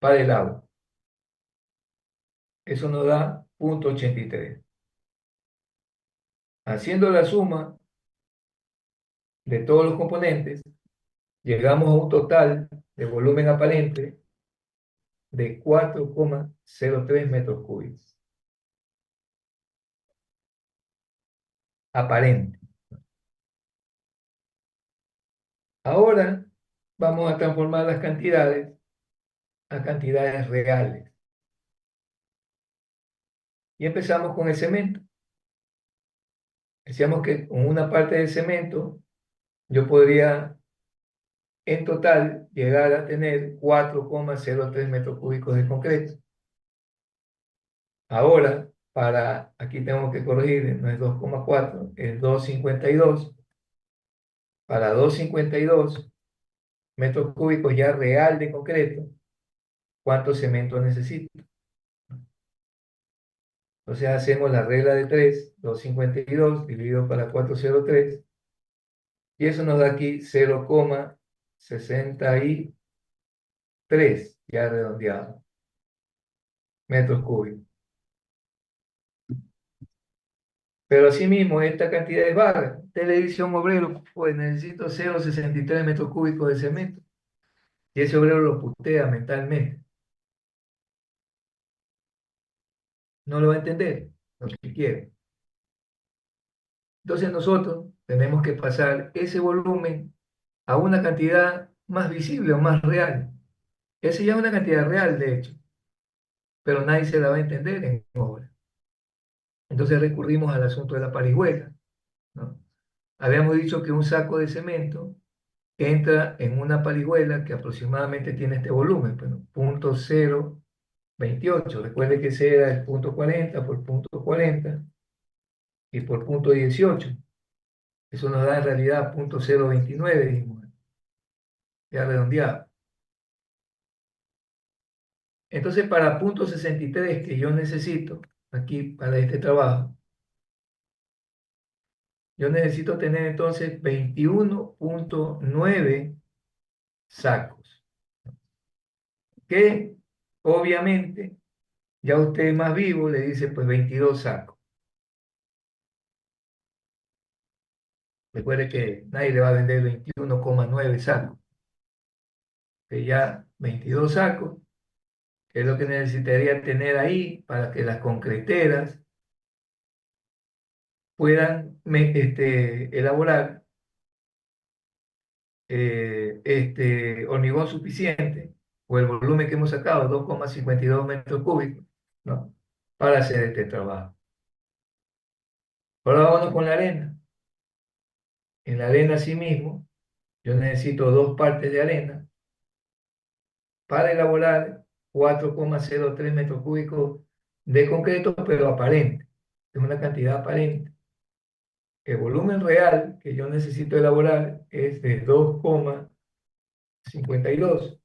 para el agua. Eso nos da 0,83. Haciendo la suma de todos los componentes, llegamos a un total de volumen aparente de 4,03 metros cúbicos. Aparente. Ahora vamos a transformar las cantidades a cantidades reales. Y empezamos con el cemento. Decíamos que con una parte de cemento yo podría en total llegar a tener 4,03 metros cúbicos de concreto. Ahora, aquí tengo que corregir, no es 2,4, es 2,52. Para 2,52 metros cúbicos ya real de concreto, ¿cuánto cemento necesito? Entonces hacemos la regla de 3, 2,52 dividido para 4,03, y eso nos da aquí 0,63, ya redondeado, metros cúbicos. Pero asimismo, esta cantidad es vaga. Televisión obrero, pues necesito 0,63 metros cúbicos de cemento. Y ese obrero lo putea mentalmente. No lo va a entender lo que quiere. Entonces nosotros tenemos que pasar ese volumen a una cantidad más visible o más real. Esa ya es una cantidad real, de hecho, pero nadie se la va a entender en obra. Entonces recurrimos al asunto de la parihuela, ¿no? Habíamos dicho que un saco de cemento entra en una parihuela que aproximadamente tiene este volumen, bueno, 0,028. Recuerde que ese era el 0,40 por 0,40 y por 0,18. Eso nos da en realidad 0,029, dijimos, ya redondeado. Entonces, para 0,63 que yo necesito aquí para este trabajo, yo necesito tener entonces 21,9 sacos. que obviamente ya usted más vivo le dice pues 22 sacos. Recuerde que nadie le va a vender 21,9 sacos, que ya 22 sacos, que es lo que necesitaría tener ahí para que las concreteras puedan elaborar hormigón suficiente o el volumen que hemos sacado, 2,52 metros cúbicos, ¿no? Para hacer este trabajo. Ahora vamos con la arena. En la arena asimismo, yo necesito 2 partes de arena para elaborar 4,03 metros cúbicos de concreto, pero aparente. Es una cantidad aparente. El volumen real que yo necesito elaborar es de 2,52.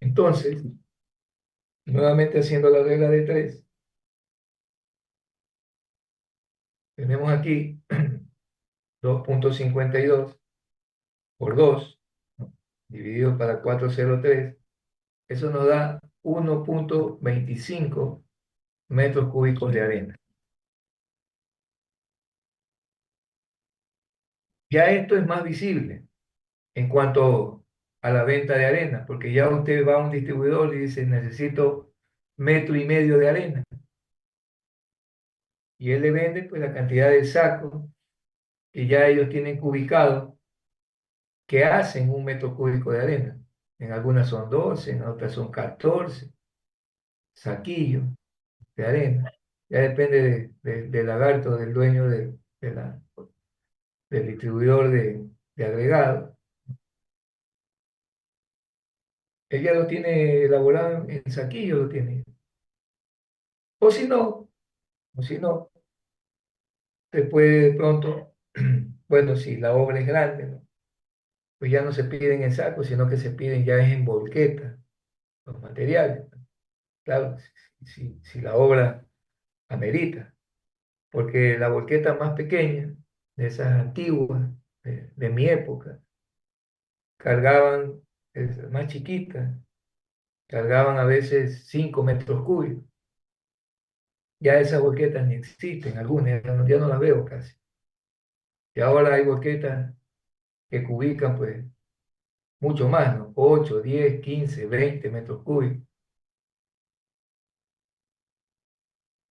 Entonces, nuevamente haciendo la regla de 3, tenemos aquí 2,52 por 2, ¿no? Dividido para 4,03. Eso nos da 1,25 metros cúbicos de arena. Ya esto es más visible en cuanto a la venta de arena, porque ya usted va a un distribuidor y dice, necesito 1,5 metros de arena. Y él le vende pues la cantidad de sacos que ya ellos tienen cubicados, que hacen 1 metro cúbico de arena. En algunas son 12, en otras son 14 saquillos de arena. Ya depende del lagarto, del dueño del distribuidor de agregado. Ella lo tiene elaborado en saquillo, lo tiene. O si no, o si no, se puede de pronto, bueno, si la obra es grande, ¿no? Pues ya no se piden en saco, sino que se piden ya es en volqueta, los materiales. Claro, si la obra amerita, porque la volqueta más pequeña, de esas antiguas, de mi época, cargaban, más chiquitas, cargaban a veces 5 metros cúbicos. Ya esas volquetas ni existen, algunas, ya no las veo casi. Y ahora hay volquetas que cubican pues mucho más, ¿no? 8, 10, 15, 20 metros cúbicos.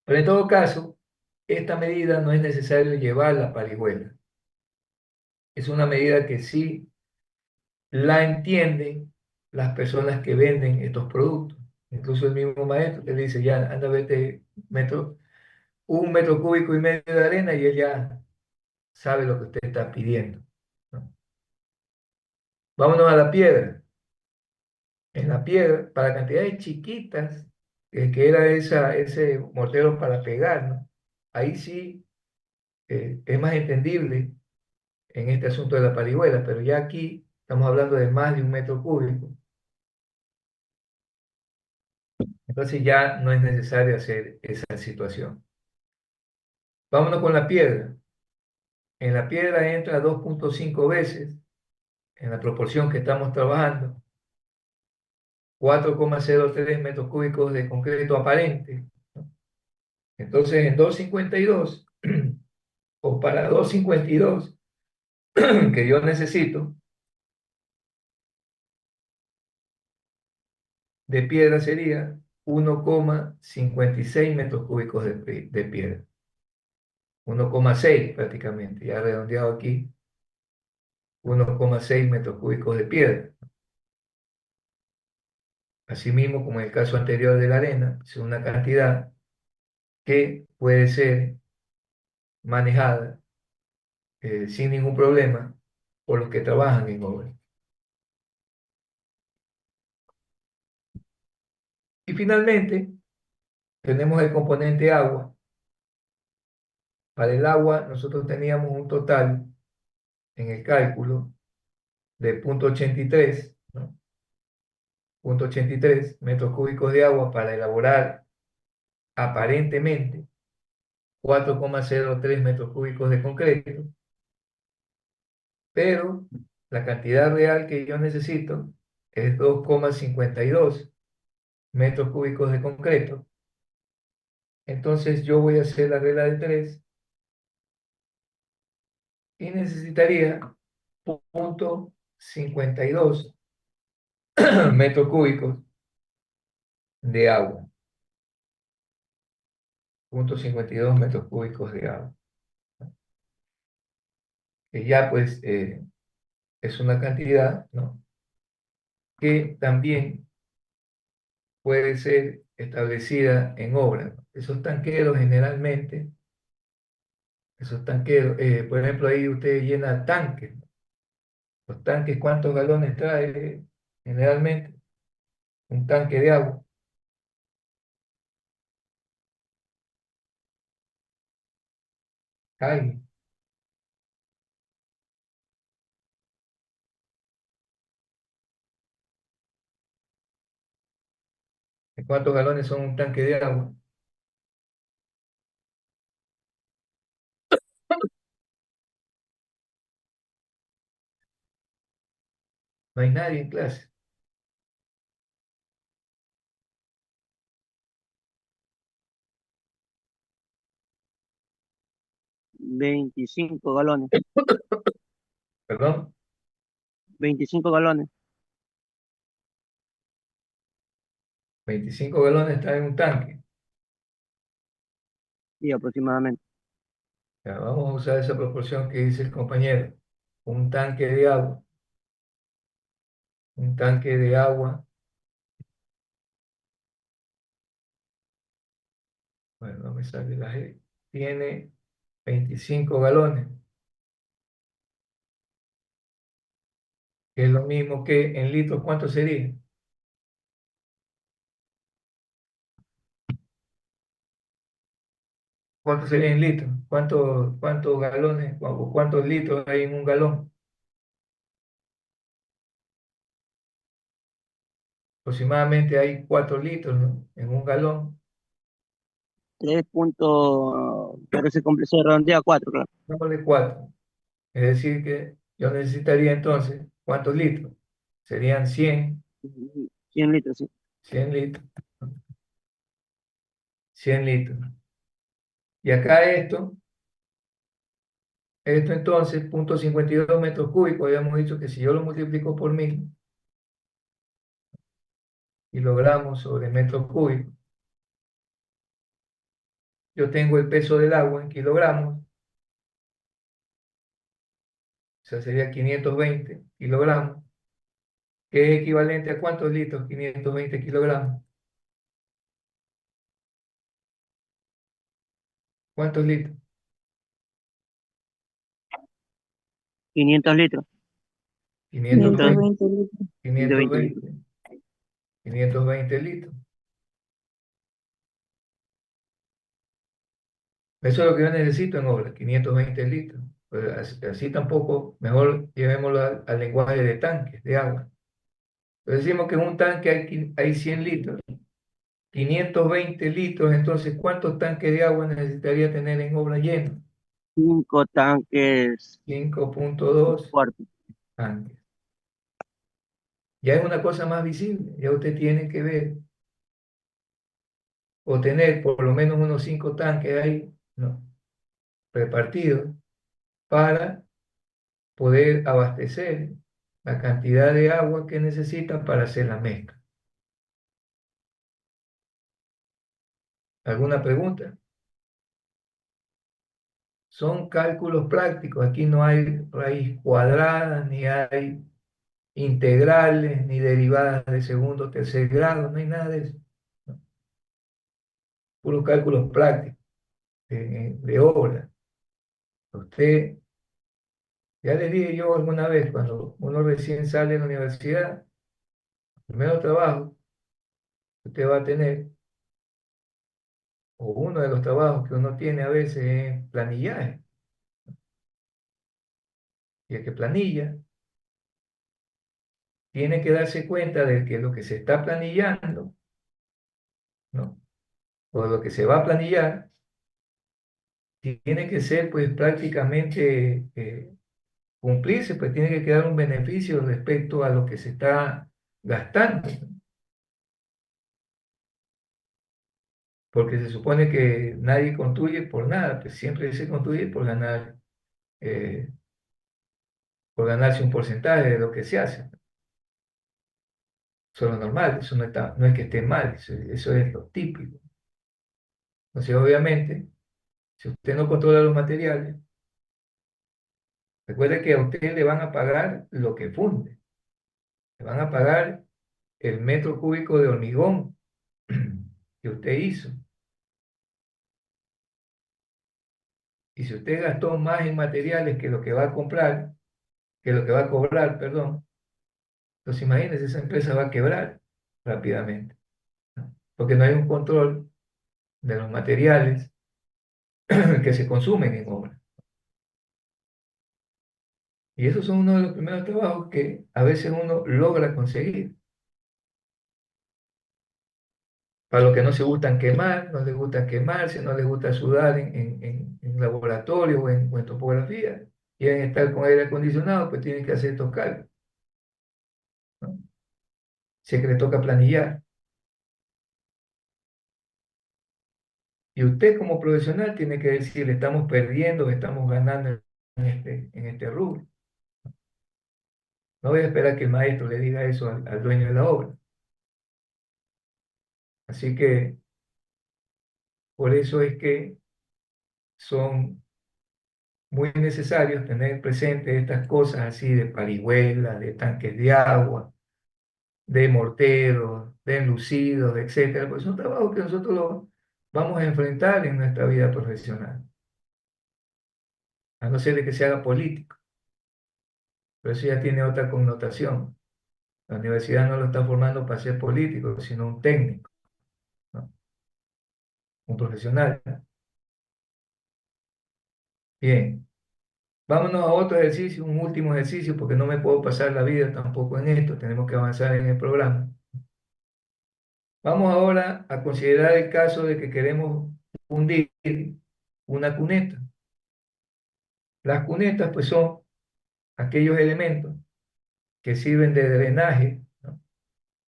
Pero en todo caso, esta medida no es necesario llevarla a parihuela. Es una medida que sí la entienden las personas que venden estos productos. Incluso el mismo maestro te dice, ya, anda, vete 1,5 metros de arena y él ya sabe lo que usted está pidiendo, ¿no? Vámonos a la piedra. En la piedra, para cantidades chiquitas, que era ese mortero para pegar, ¿no? Ahí sí es más entendible en este asunto de la parihuela, pero ya aquí estamos hablando de más de 1 metro cúbico. Entonces ya no es necesario hacer esa situación. Vámonos con la piedra. En la piedra entra 2,5 veces, en la proporción que estamos trabajando, 4,03 metros cúbicos de concreto aparente, ¿no? Entonces en 2,52 o para 2,52 que yo necesito de piedra sería 1,56 metros cúbicos de piedra. 1,6 prácticamente, ya redondeado aquí, 1,6 metros cúbicos de piedra. Asimismo, como en el caso anterior de la arena, es una cantidad que puede ser manejada sin ningún problema por los que trabajan en obra. Y finalmente, tenemos el componente agua. Para el agua, nosotros teníamos un total en el cálculo de 0,83, ¿no? 0,83 metros cúbicos de agua para elaborar aparentemente 4,03 metros cúbicos de concreto, pero la cantidad real que yo necesito es 2,52 metros cúbicos de concreto. Entonces yo voy a hacer la regla de 3 y necesitaría 0,52 metros cúbicos de agua. 0,52 metros cúbicos de agua. Que ya pues es una cantidad, ¿no? Que también puede ser establecida en obra, ¿no? Esos tanqueros generalmente, esos tanqueros, por ejemplo, ahí usted llena tanques, ¿no? Los tanques, ¿cuántos galones trae generalmente? Un tanque de agua. Hay. ¿Cuántos galones son un tanque de agua? No hay nadie en clase. 25 galones. Perdón, 25 galones. 25 galones está en un tanque. Sí, aproximadamente. Ya, vamos a usar esa proporción que dice el compañero. Un tanque de agua. Un tanque de agua. Bueno, no me sale la G. Tiene 25 galones, que es lo mismo que en litros. ¿Cuánto sería? ¿Cuánto sería en litros? ¿Cuántos galones o cuántos litros hay en un galón? Aproximadamente hay 4 litros, ¿no? En un galón. 3 puntos, pero se redondea a 4, claro. Dámosle 4. Es decir, que yo necesitaría entonces, ¿cuántos litros? Serían 100 litros, sí. 100 litros, 100 litros. Y acá esto entonces, 0,52 metros cúbicos, habíamos dicho que si yo lo multiplico por 1000 kilogramos sobre metros cúbicos, yo tengo el peso del agua en kilogramos, o sea, sería 520 kilogramos, que es equivalente a ¿cuántos litros? 520 kilogramos. ¿Cuántos litros? 500 litros. 520, 520, 520 litros. 520 litros. 520, 520 litros. Eso es lo que yo necesito en obra, 520 litros. Pues así tampoco, mejor llevémoslo al lenguaje de tanques de agua. Entonces decimos que en un tanque hay 100 litros, 520 litros, entonces ¿cuántos tanques de agua necesitaría tener en obra lleno? 5 tanques 5,2 fuertes. tanques. Ya es una cosa más visible, ya usted tiene que ver o tener por lo menos unos 5 tanques ahí, ¿no? Repartidos para poder abastecer la cantidad de agua que necesita para hacer la mezcla. ¿Alguna pregunta? Son cálculos prácticos. Aquí no hay raíz cuadrada, ni hay integrales, ni derivadas de segundo o tercer grado, no hay nada de eso. ¿No? Puros cálculos prácticos de obra. Usted, ya les dije yo alguna vez, cuando uno recién sale de la universidad, el primer trabajo que usted va a tener, o uno de los trabajos que uno tiene a veces es planillaje. Y el que planilla tiene que darse cuenta de que lo que se está planillando, ¿no? O lo que se va a planillar, tiene que ser pues prácticamente cumplirse, pues tiene que quedar un beneficio respecto a lo que se está gastando, porque se supone que nadie construye por nada, pues siempre se construye eh, por ganarse un porcentaje de lo que se hace. Eso es lo normal, eso no está, no es que esté mal, eso es lo típico. Entonces, obviamente, si usted no controla los materiales, recuerde que a usted le van a pagar lo que funde, le van a pagar el metro cúbico de hormigón que usted hizo. Y si usted gastó más en materiales que lo que va a comprar, que lo que va a cobrar, perdón, entonces imagínese, esa empresa va a quebrar rápidamente, ¿no? Porque no hay un control de los materiales que se consumen en obra. Y esos son uno de los primeros trabajos que a veces uno logra conseguir. Para los que no se gustan quemar, no les gusta quemarse, no les gusta sudar en laboratorio o en topografía, quieren estar con aire acondicionado, pues tienen que hacer estos cálculos, ¿no? Si es que les toca planillar. Y usted como profesional tiene que decir, estamos perdiendo, estamos ganando en este rubro. No voy a esperar que el maestro le diga eso al dueño de la obra. Así que por eso es que son muy necesarios tener presentes estas cosas así de parihuelas, de tanques de agua, de morteros, de enlucidos, etcétera, pues son trabajos que nosotros los vamos a enfrentar en nuestra vida profesional, a no ser de que se haga político, pero eso ya tiene otra connotación. La universidad no lo está formando para ser político, sino un técnico, ¿no? Un profesional. Bien, vámonos a otro ejercicio, un último ejercicio, porque no me puedo pasar la vida tampoco en esto, tenemos que avanzar en el programa. Vamos ahora a considerar el caso de que queremos fundir una cuneta. Las cunetas, pues, son aquellos elementos que sirven de drenaje, ¿no?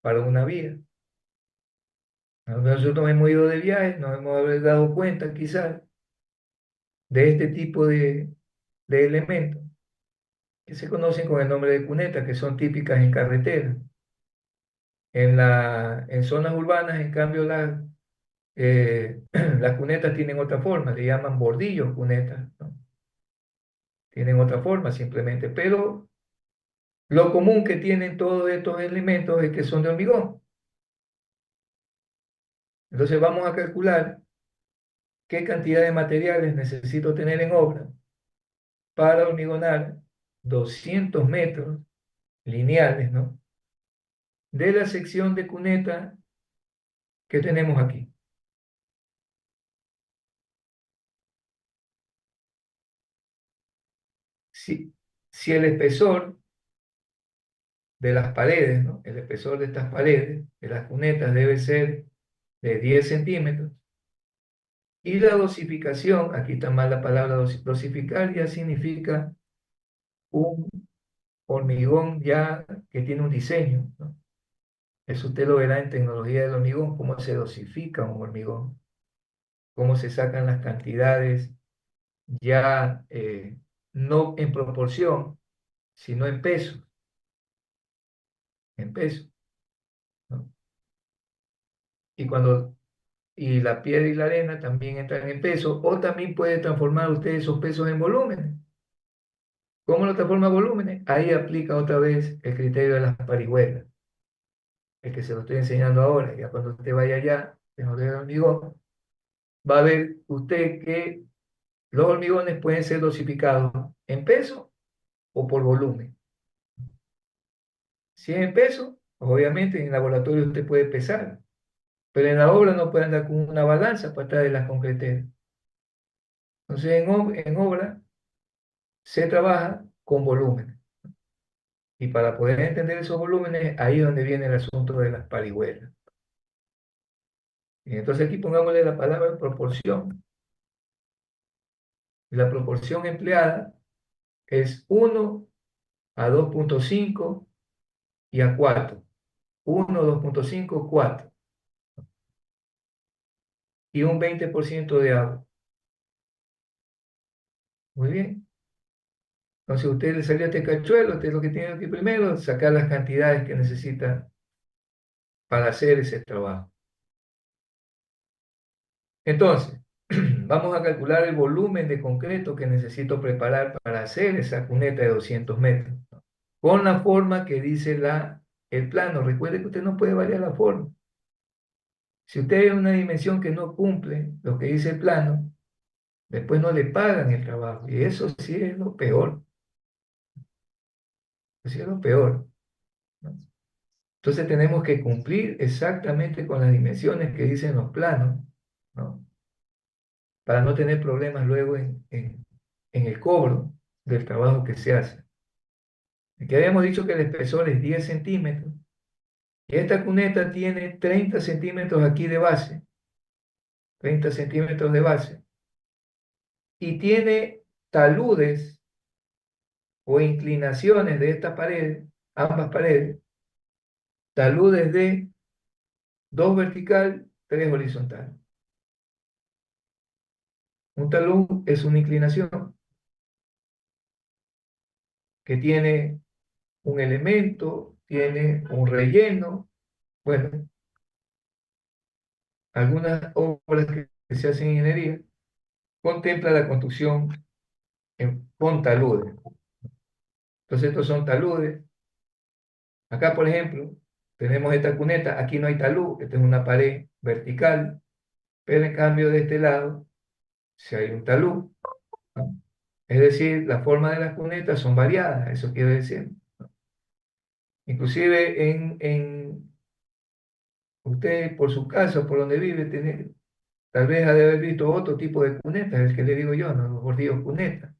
Para una vía. Nosotros hemos ido de viaje, nos hemos haber dado cuenta quizás de este tipo de elementos que se conocen con el nombre de cunetas, que son típicas en carreteras. En zonas urbanas, en cambio, las cunetas tienen otra forma, le llaman bordillos cunetas, ¿no? Tienen otra forma simplemente, pero lo común que tienen todos estos elementos es que son de hormigón. Entonces vamos a calcular qué cantidad de materiales necesito tener en obra para hormigonar 200 metros lineales, ¿no? De la sección de cuneta que tenemos aquí. Si, si el espesor de las paredes, ¿no? El espesor de estas paredes, de las cunetas, debe ser de 10 centímetros. Y la dosificación, aquí está mal la palabra dosificar, ya significa un hormigón ya que tiene un diseño, ¿no? Eso usted lo verá en tecnología del hormigón, cómo se dosifica un hormigón, cómo se sacan las cantidades ya no en proporción, sino en peso, ¿no? Y cuando y la piedra y la arena también entran en peso, o también puede transformar usted esos pesos en volúmenes. ¿Cómo lo transforma en volúmenes? Ahí aplica otra vez el criterio de las parihuelas, el que se lo estoy enseñando ahora. Ya cuando usted vaya allá, en el hormigón, va a ver usted que los hormigones pueden ser dosificados en peso o por volumen. Si es en peso, obviamente en el laboratorio usted puede pesar, pero en la obra no puede andar con una balanza para estar de las concreteras. Entonces en obra se trabaja con volúmenes. Y para poder entender esos volúmenes, ahí es donde viene el asunto de las parihuelas. Y entonces aquí pongámosle la palabra proporción. Y la proporción empleada es 1 a 2,5 y a 4. 1, 2,5, 4. Y un 20% de agua. Muy bien. Entonces, a usted le salió este cachuelo, usted lo que tiene que primero sacar las cantidades que necesita para hacer ese trabajo. Entonces, vamos a calcular el volumen de concreto que necesito preparar para hacer esa cuneta de 200 metros, ¿no? Con la forma que dice el plano. Recuerde que usted no puede variar la forma. Si usted ve una dimensión que no cumple lo que dice el plano, después no le pagan el trabajo. Y eso sí es lo peor. Eso sí es lo peor, ¿no? Entonces tenemos que cumplir exactamente con las dimensiones que dicen los planos, ¿no? Para no tener problemas luego en el cobro del trabajo que se hace. Aquí habíamos dicho que el espesor es 10 centímetros y esta cuneta tiene 30 centímetros aquí de base, 30 centímetros de base, y tiene taludes o inclinaciones de esta pared, ambas paredes, taludes de 2 vertical, 3 horizontal. Un talud es una inclinación que tiene un elemento, tiene un relleno. Bueno, algunas obras que se hacen en ingeniería contempla la construcción con taludes. Entonces estos son taludes. Acá, por ejemplo, tenemos esta cuneta, aquí no hay talud, esta es una pared vertical, pero en cambio de este lado, si hay un talud, ¿no? Es decir, la forma de las cunetas son variadas, eso quiere decir. Inclusive usted, por su casa, por donde vive, tal vez ha de haber visto otro tipo de cunetas, el que le digo yo, ¿no? Los bordillos cunetas,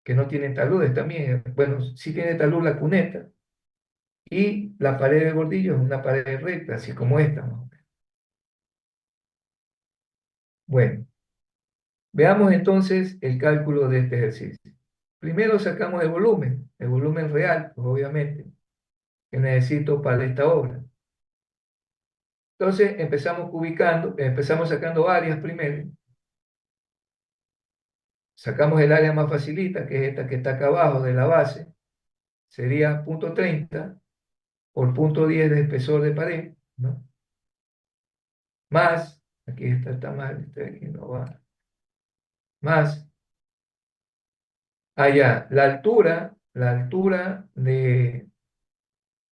que no tienen taludes también. Bueno, sí tiene talud la cuneta, y la pared del bordillo es una pared recta, así como esta, ¿no? Bueno, veamos entonces el cálculo de este ejercicio. Primero sacamos el volumen real, pues obviamente, que necesito para esta obra. Entonces empezamos sacando áreas primero. Sacamos el área más facilita, que es esta que está acá abajo de la base, sería punto 30 por punto 10 de espesor de pared, ¿no? Más, aquí está mal, aquí no va, más, allá, la altura de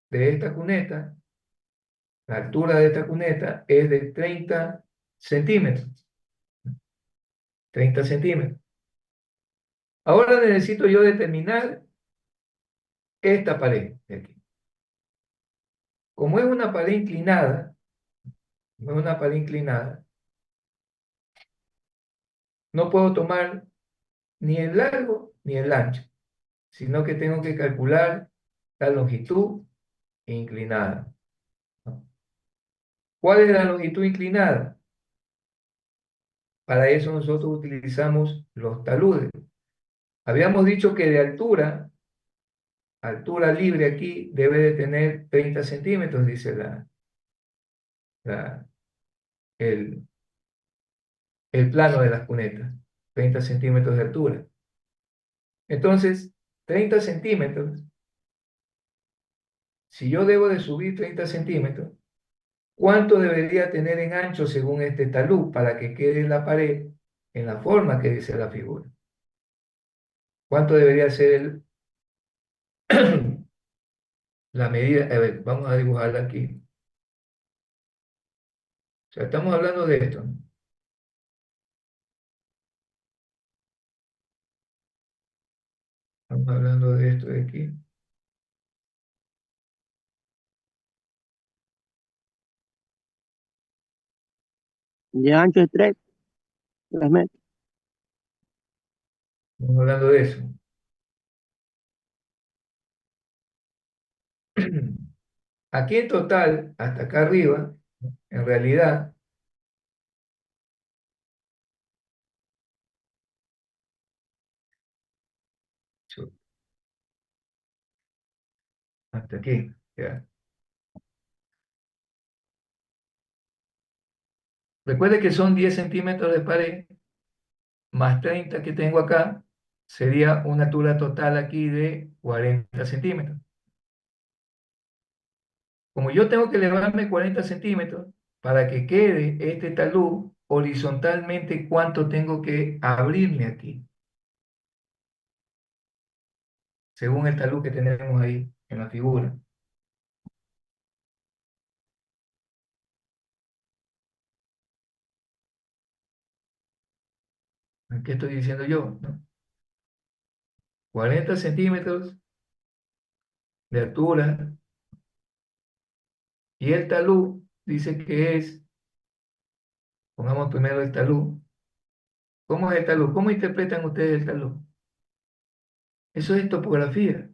esta cuneta, la altura de esta cuneta es de 30 centímetros, 30 centímetros. Ahora necesito yo determinar esta pared de aquí. Como es una pared inclinada, como es una pared inclinada, no puedo tomar ni el largo ni el ancho, sino que tengo que calcular la longitud inclinada, ¿no? ¿Cuál es la longitud inclinada? Para eso nosotros utilizamos los taludes. Habíamos dicho que de altura libre aquí debe de tener 30 centímetros, dice la- el, el plano de las cunetas, 30 centímetros de altura. Entonces, 30 centímetros, si yo debo de subir 30 centímetros, ¿cuánto debería tener en ancho según este talud para que quede la pared en la forma que dice la figura? ¿Cuánto debería ser la medida? A ver, vamos a dibujarla aquí. O sea, estamos hablando de esto, ¿no? Estamos hablando de esto de aquí. De ancho es 3 metros. Estamos hablando de eso. Aquí en total, hasta acá arriba, en realidad, hasta aquí. ¿ya? Recuerde que son 10 centímetros de pared más 30 que tengo acá, sería una altura total aquí de 40 centímetros. Como yo tengo que elevarme 40 centímetros, para que quede este talud horizontalmente, ¿cuánto tengo que abrirme aquí? Según el talud que tenemos ahí en la figura. ¿Qué estoy diciendo yo? ¿No? 40 centímetros de altura y el talud dice que es, pongamos primero el talud. ¿Cómo es el talud? ¿Cómo interpretan ustedes el talud? Eso es topografía.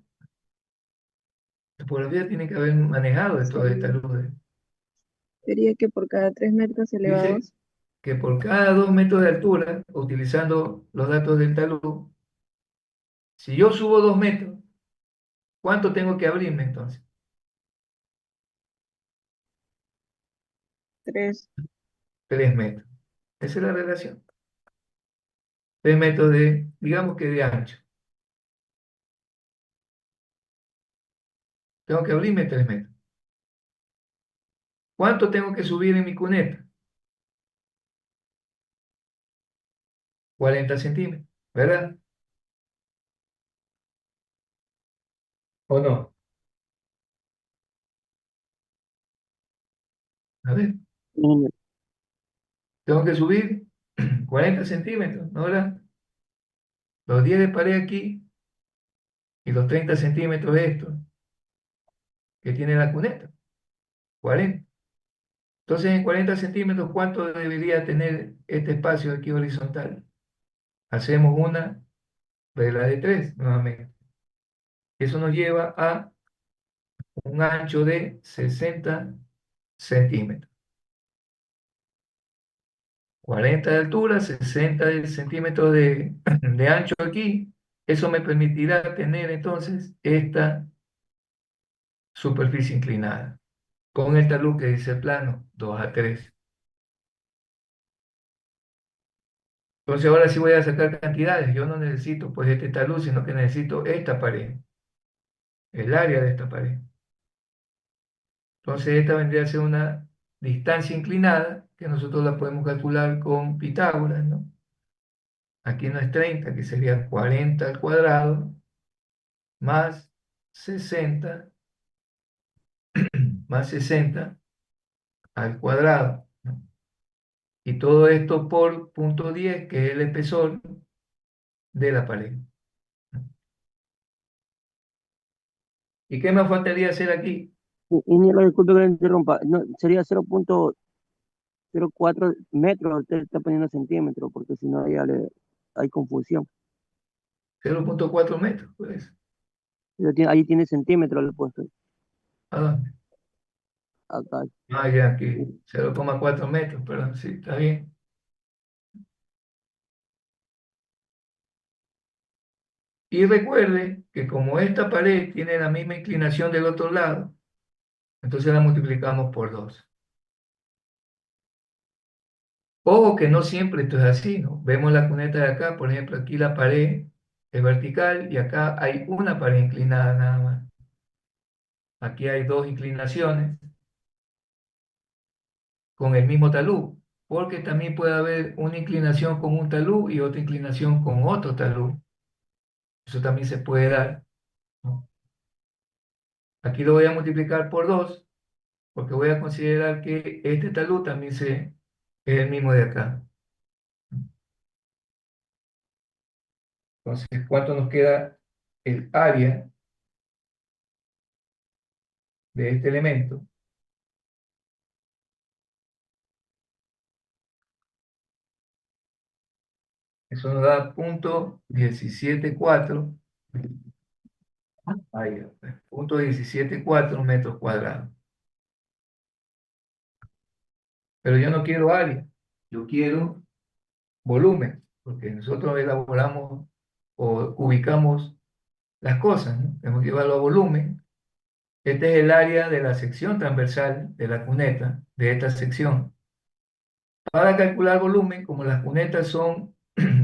Topografía tiene que haber manejado de todo el Sería, talud. sería que por cada 3 metros Dice elevados, que por cada 2 metros de altura, utilizando los datos del talud, si yo subo 2 metros, ¿cuánto tengo que abrirme entonces? 3, 3 metros. Esa es la relación. 3 metros de, digamos que de ancho. Tengo que abrirme 3 metros. ¿Cuánto tengo que subir en mi cuneta? 40 centímetros, ¿verdad? ¿O no? A ver, Ingeniero. tengo que subir 40 centímetros, ¿no? ¿Verdad? Los 10 de pared aquí y los 30 centímetros estos que tiene la cuneta. 40. Entonces, en 40 centímetros, ¿cuánto debería tener este espacio aquí horizontal? Hacemos una regla de 3 nuevamente. Eso nos lleva a un ancho de 60 centímetros. 40 de altura, 60 centímetros de ancho aquí. Eso me permitirá tener entonces esta superficie inclinada con el talud que dice el plano 2 a 3. Entonces ahora sí voy a sacar cantidades. Yo no necesito pues este talud, sino que necesito esta pared, el área de esta pared. Entonces esta vendría a ser una distancia inclinada que nosotros la podemos calcular con Pitágoras, ¿no? Aquí no es 30, que sería 40 al cuadrado más 60 más 60 al cuadrado, ¿no? Y todo esto por punto 10, que es el espesor de la pared, ¿no? ¿Y qué me faltaría hacer aquí? Ingeniero, disculpe que le interrumpa. No, sería 0.04 metros, usted está poniendo centímetros, porque si no ya le hay confusión. 0,4 metros, pues. Ahí tiene centímetros, le he puesto. ¿A dónde? Acá. Ah, ya, aquí, 0,4 metros, perdón, sí, está bien. Y recuerde que como esta pared tiene la misma inclinación del otro lado, entonces la multiplicamos por 2. Ojo que no siempre esto es así, ¿no? Vemos la cuneta de acá, por ejemplo, aquí la pared es vertical y acá hay una pared inclinada nada más. Aquí hay dos inclinaciones con el mismo talud, porque también puede haber una inclinación con un talud y otra inclinación con otro talud. Eso también se puede dar, ¿no? Aquí lo voy a multiplicar por 2, porque voy a considerar que este talud también es el mismo de acá. Entonces, ¿cuánto nos queda el área de este elemento? Eso nos da punto 17,4. Ahí, punto 17,4 metros cuadrados. Pero yo no quiero área, yo quiero volumen, porque nosotros elaboramos o ubicamos las cosas, ¿no? Tenemos que llevarlo a volumen. Este es el área de la sección transversal de la cuneta, de esta sección. Para calcular volumen, como las cunetas son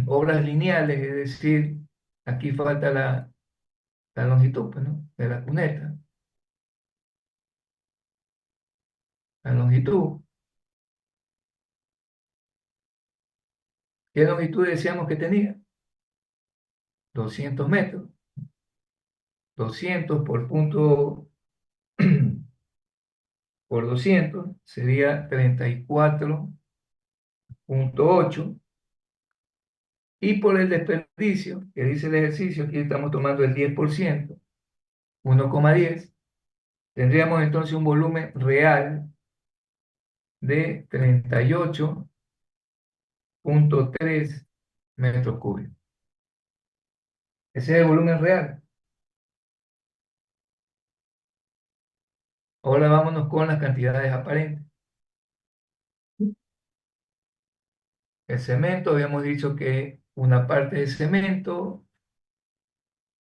obras lineales, es decir, aquí falta la longitud, pues, ¿no? De la cuneta. La longitud. ¿Qué longitud decíamos que tenía? 200 metros. 200 por punto por 200 sería 34,8. Y por el desperdicio, que dice el ejercicio, aquí estamos tomando el 10%, 1,10, tendríamos entonces un volumen real de 38,3 metros cúbicos. Ese es el volumen real. Ahora vámonos con las cantidades aparentes. El cemento, habíamos dicho que una parte de cemento,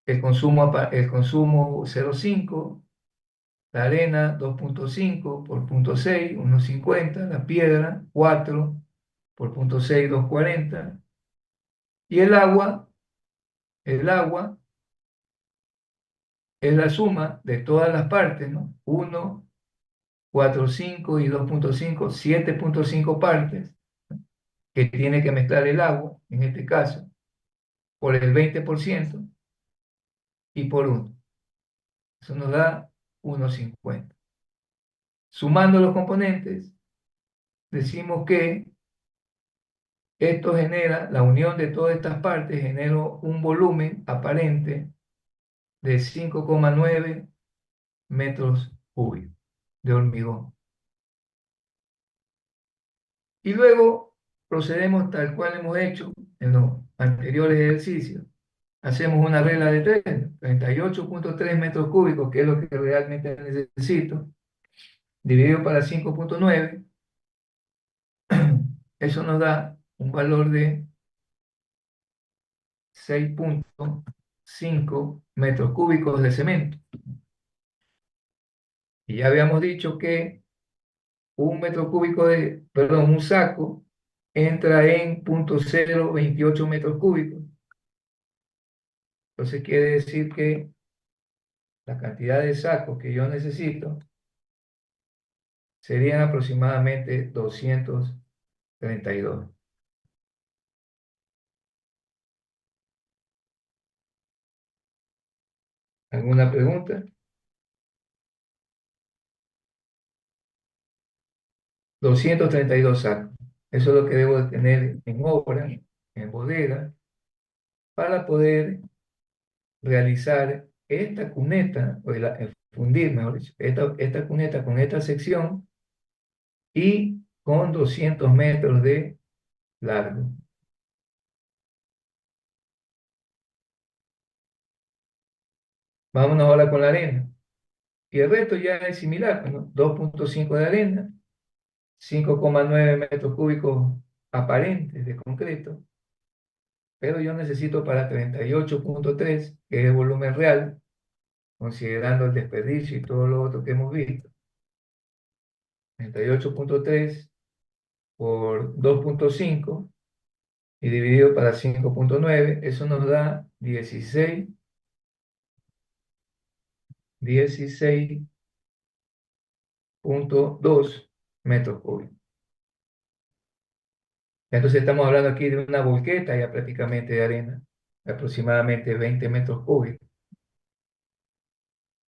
el consumo 0,5, la arena 2,5 por 0,6, 1,50, la piedra 4 por 0,6, 2,40. Y el agua es la suma de todas las partes, ¿no? 1, 4, 5 y 2,5, 7,5 partes que tiene que mezclar el agua, en este caso, por el 20% y por 1. Eso nos da 1,50. Sumando los componentes, decimos que esto genera, la unión de todas estas partes genera un volumen aparente de 5,9 metros cúbicos de hormigón. Y luego procedemos tal cual hemos hecho en los anteriores ejercicios. Hacemos una regla de 3, 38,3 metros cúbicos, que es lo que realmente necesito, dividido para 5,9, eso nos da un valor de 6,5 metros cúbicos de cemento. Y ya habíamos dicho que un saco entra en 0,028 metros cúbicos. Entonces quiere decir que la cantidad de sacos que yo necesito serían aproximadamente 232. ¿Alguna pregunta? 232 sacos. Eso es lo que debo de tener en obra, en bodega, para poder realizar esta cuneta, fundir, mejor dicho, esta cuneta con esta sección y con 200 metros de largo. Vámonos ahora con la arena. Y el resto ya es similar, ¿no? 2,5 de arena, 5,9 metros cúbicos aparentes de concreto, pero yo necesito para 38,3, que es el volumen real, considerando el desperdicio y todo lo otro que hemos visto. 38,3 por 2,5 y dividido para 5,9, eso nos da 16,2 metros cúbicos. Entonces estamos hablando aquí de una volqueta ya prácticamente de arena, de aproximadamente 20 metros cúbicos.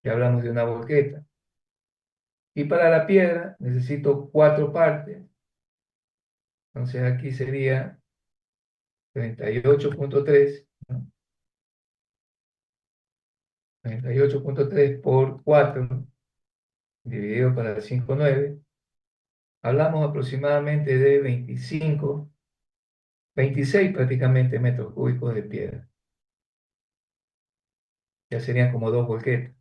Ya hablamos de una volqueta. Y para la piedra necesito 4 partes. Entonces aquí sería 38,3, ¿no? 38,3 por 4 dividido para 5,9. Hablamos aproximadamente de 26 prácticamente metros cúbicos de piedra. Ya serían como 2 volquetas.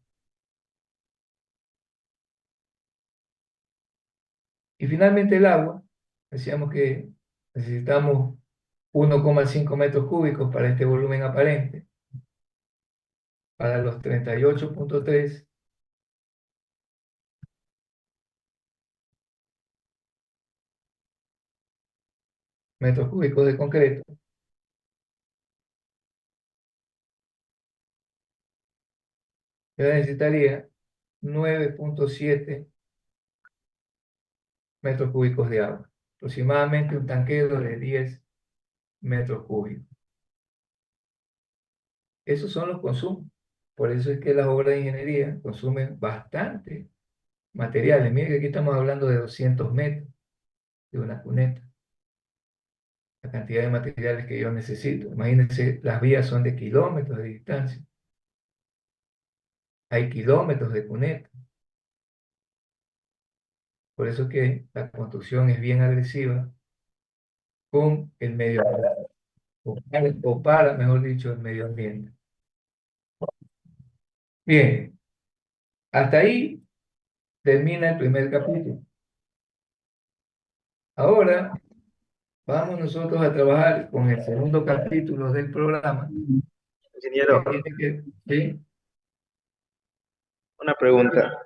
Y finalmente el agua, decíamos que necesitamos 1,5 metros cúbicos para este volumen aparente. Para los 38,3 metros cúbicos de concreto, yo necesitaría 9,7 metros cúbicos de agua, aproximadamente un tanquero de 10 metros cúbicos. Esos son los consumos. Por eso es que las obras de ingeniería consumen bastante materiales. Miren que aquí estamos hablando de 200 metros de una cuneta. La cantidad de materiales que yo necesito. Imagínense, las vías son de kilómetros de distancia. Hay kilómetros de cuneta. Por eso es que la construcción es bien agresiva con el medio ambiente, o para, mejor dicho, el medio ambiente. Bien, hasta ahí termina el primer capítulo. Ahora vamos nosotros a trabajar con el segundo capítulo del programa, que Ingeniero, tiene que, ¿sí? una pregunta.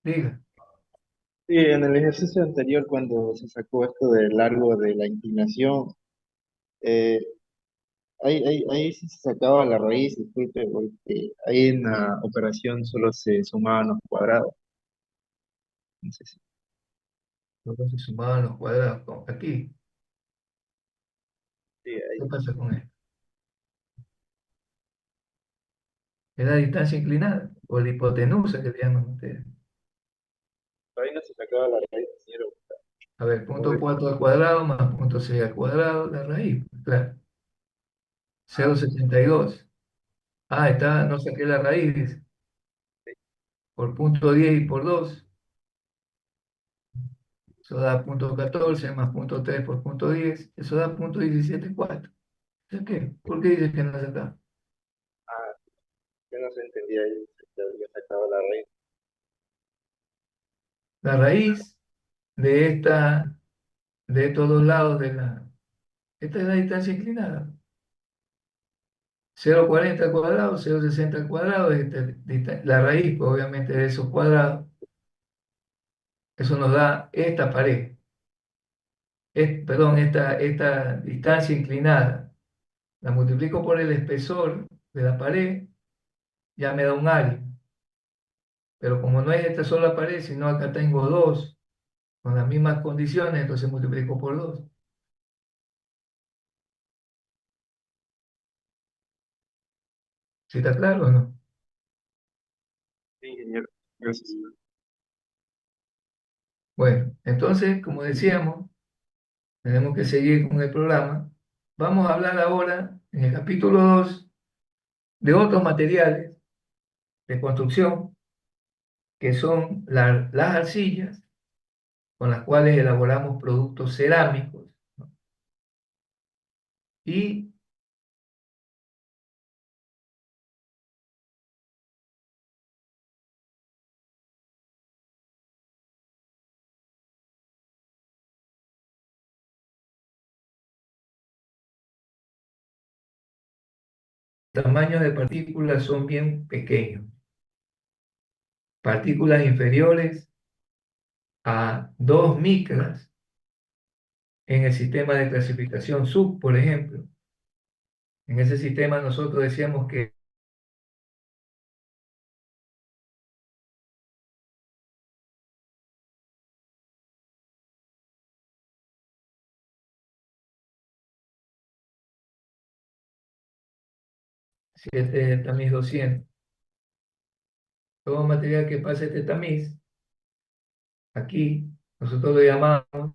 Diga. Sí, en el ejercicio anterior, cuando se sacó esto del largo de la inclinación, eh, ahí sí se sacaba la raíz, disculpe, porque ahí en la operación solo se sumaban los cuadrados. No sé si- Luego se sumaban los cuadrados aquí. sí, ¿Qué ahí, pasa con esto? Es la distancia inclinada, o la hipotenusa que le llaman ustedes. ahí no se sacaba la raíz, ingeniero. A ver, punto 4 al cuadrado más punto 6 al cuadrado, la raíz, claro. 0,72. Ah, está, no saqué la raíz, dice. Por punto 10 y por 2. Eso da punto 14 más punto 3 por punto 10. Eso da punto 17,4. ¿Eso qué? ¿Por qué dices que no saca? Ah, yo no se entendía ahí, yo sacaba la raíz. La raíz de de estos dos lados esta es la distancia inclinada. 0,40 al cuadrado, 0,60 al cuadrado, la raíz, pues, obviamente, de esos cuadrados. Eso nos da esta pared, perdón, esta distancia inclinada. La multiplico por el espesor de la pared, ya me da un área. Pero como no es esta sola pared, sino acá tengo dos con las mismas condiciones, entonces multiplico por dos. ¿Sí está claro o no? Sí, ingeniero, gracias. Bueno, entonces, como decíamos, tenemos que seguir con el programa. Vamos a hablar ahora, en el capítulo 2, de otros materiales de construcción, que son las arcillas, con las cuales elaboramos productos cerámicos, ¿no? Y tamaños de partículas son bien pequeños. Partículas inferiores a 2 micras en el sistema de clasificación sub, por ejemplo. En ese sistema nosotros decíamos que 7 tamiz 200. Todo material que pase este tamiz, aquí, nosotros lo llamamos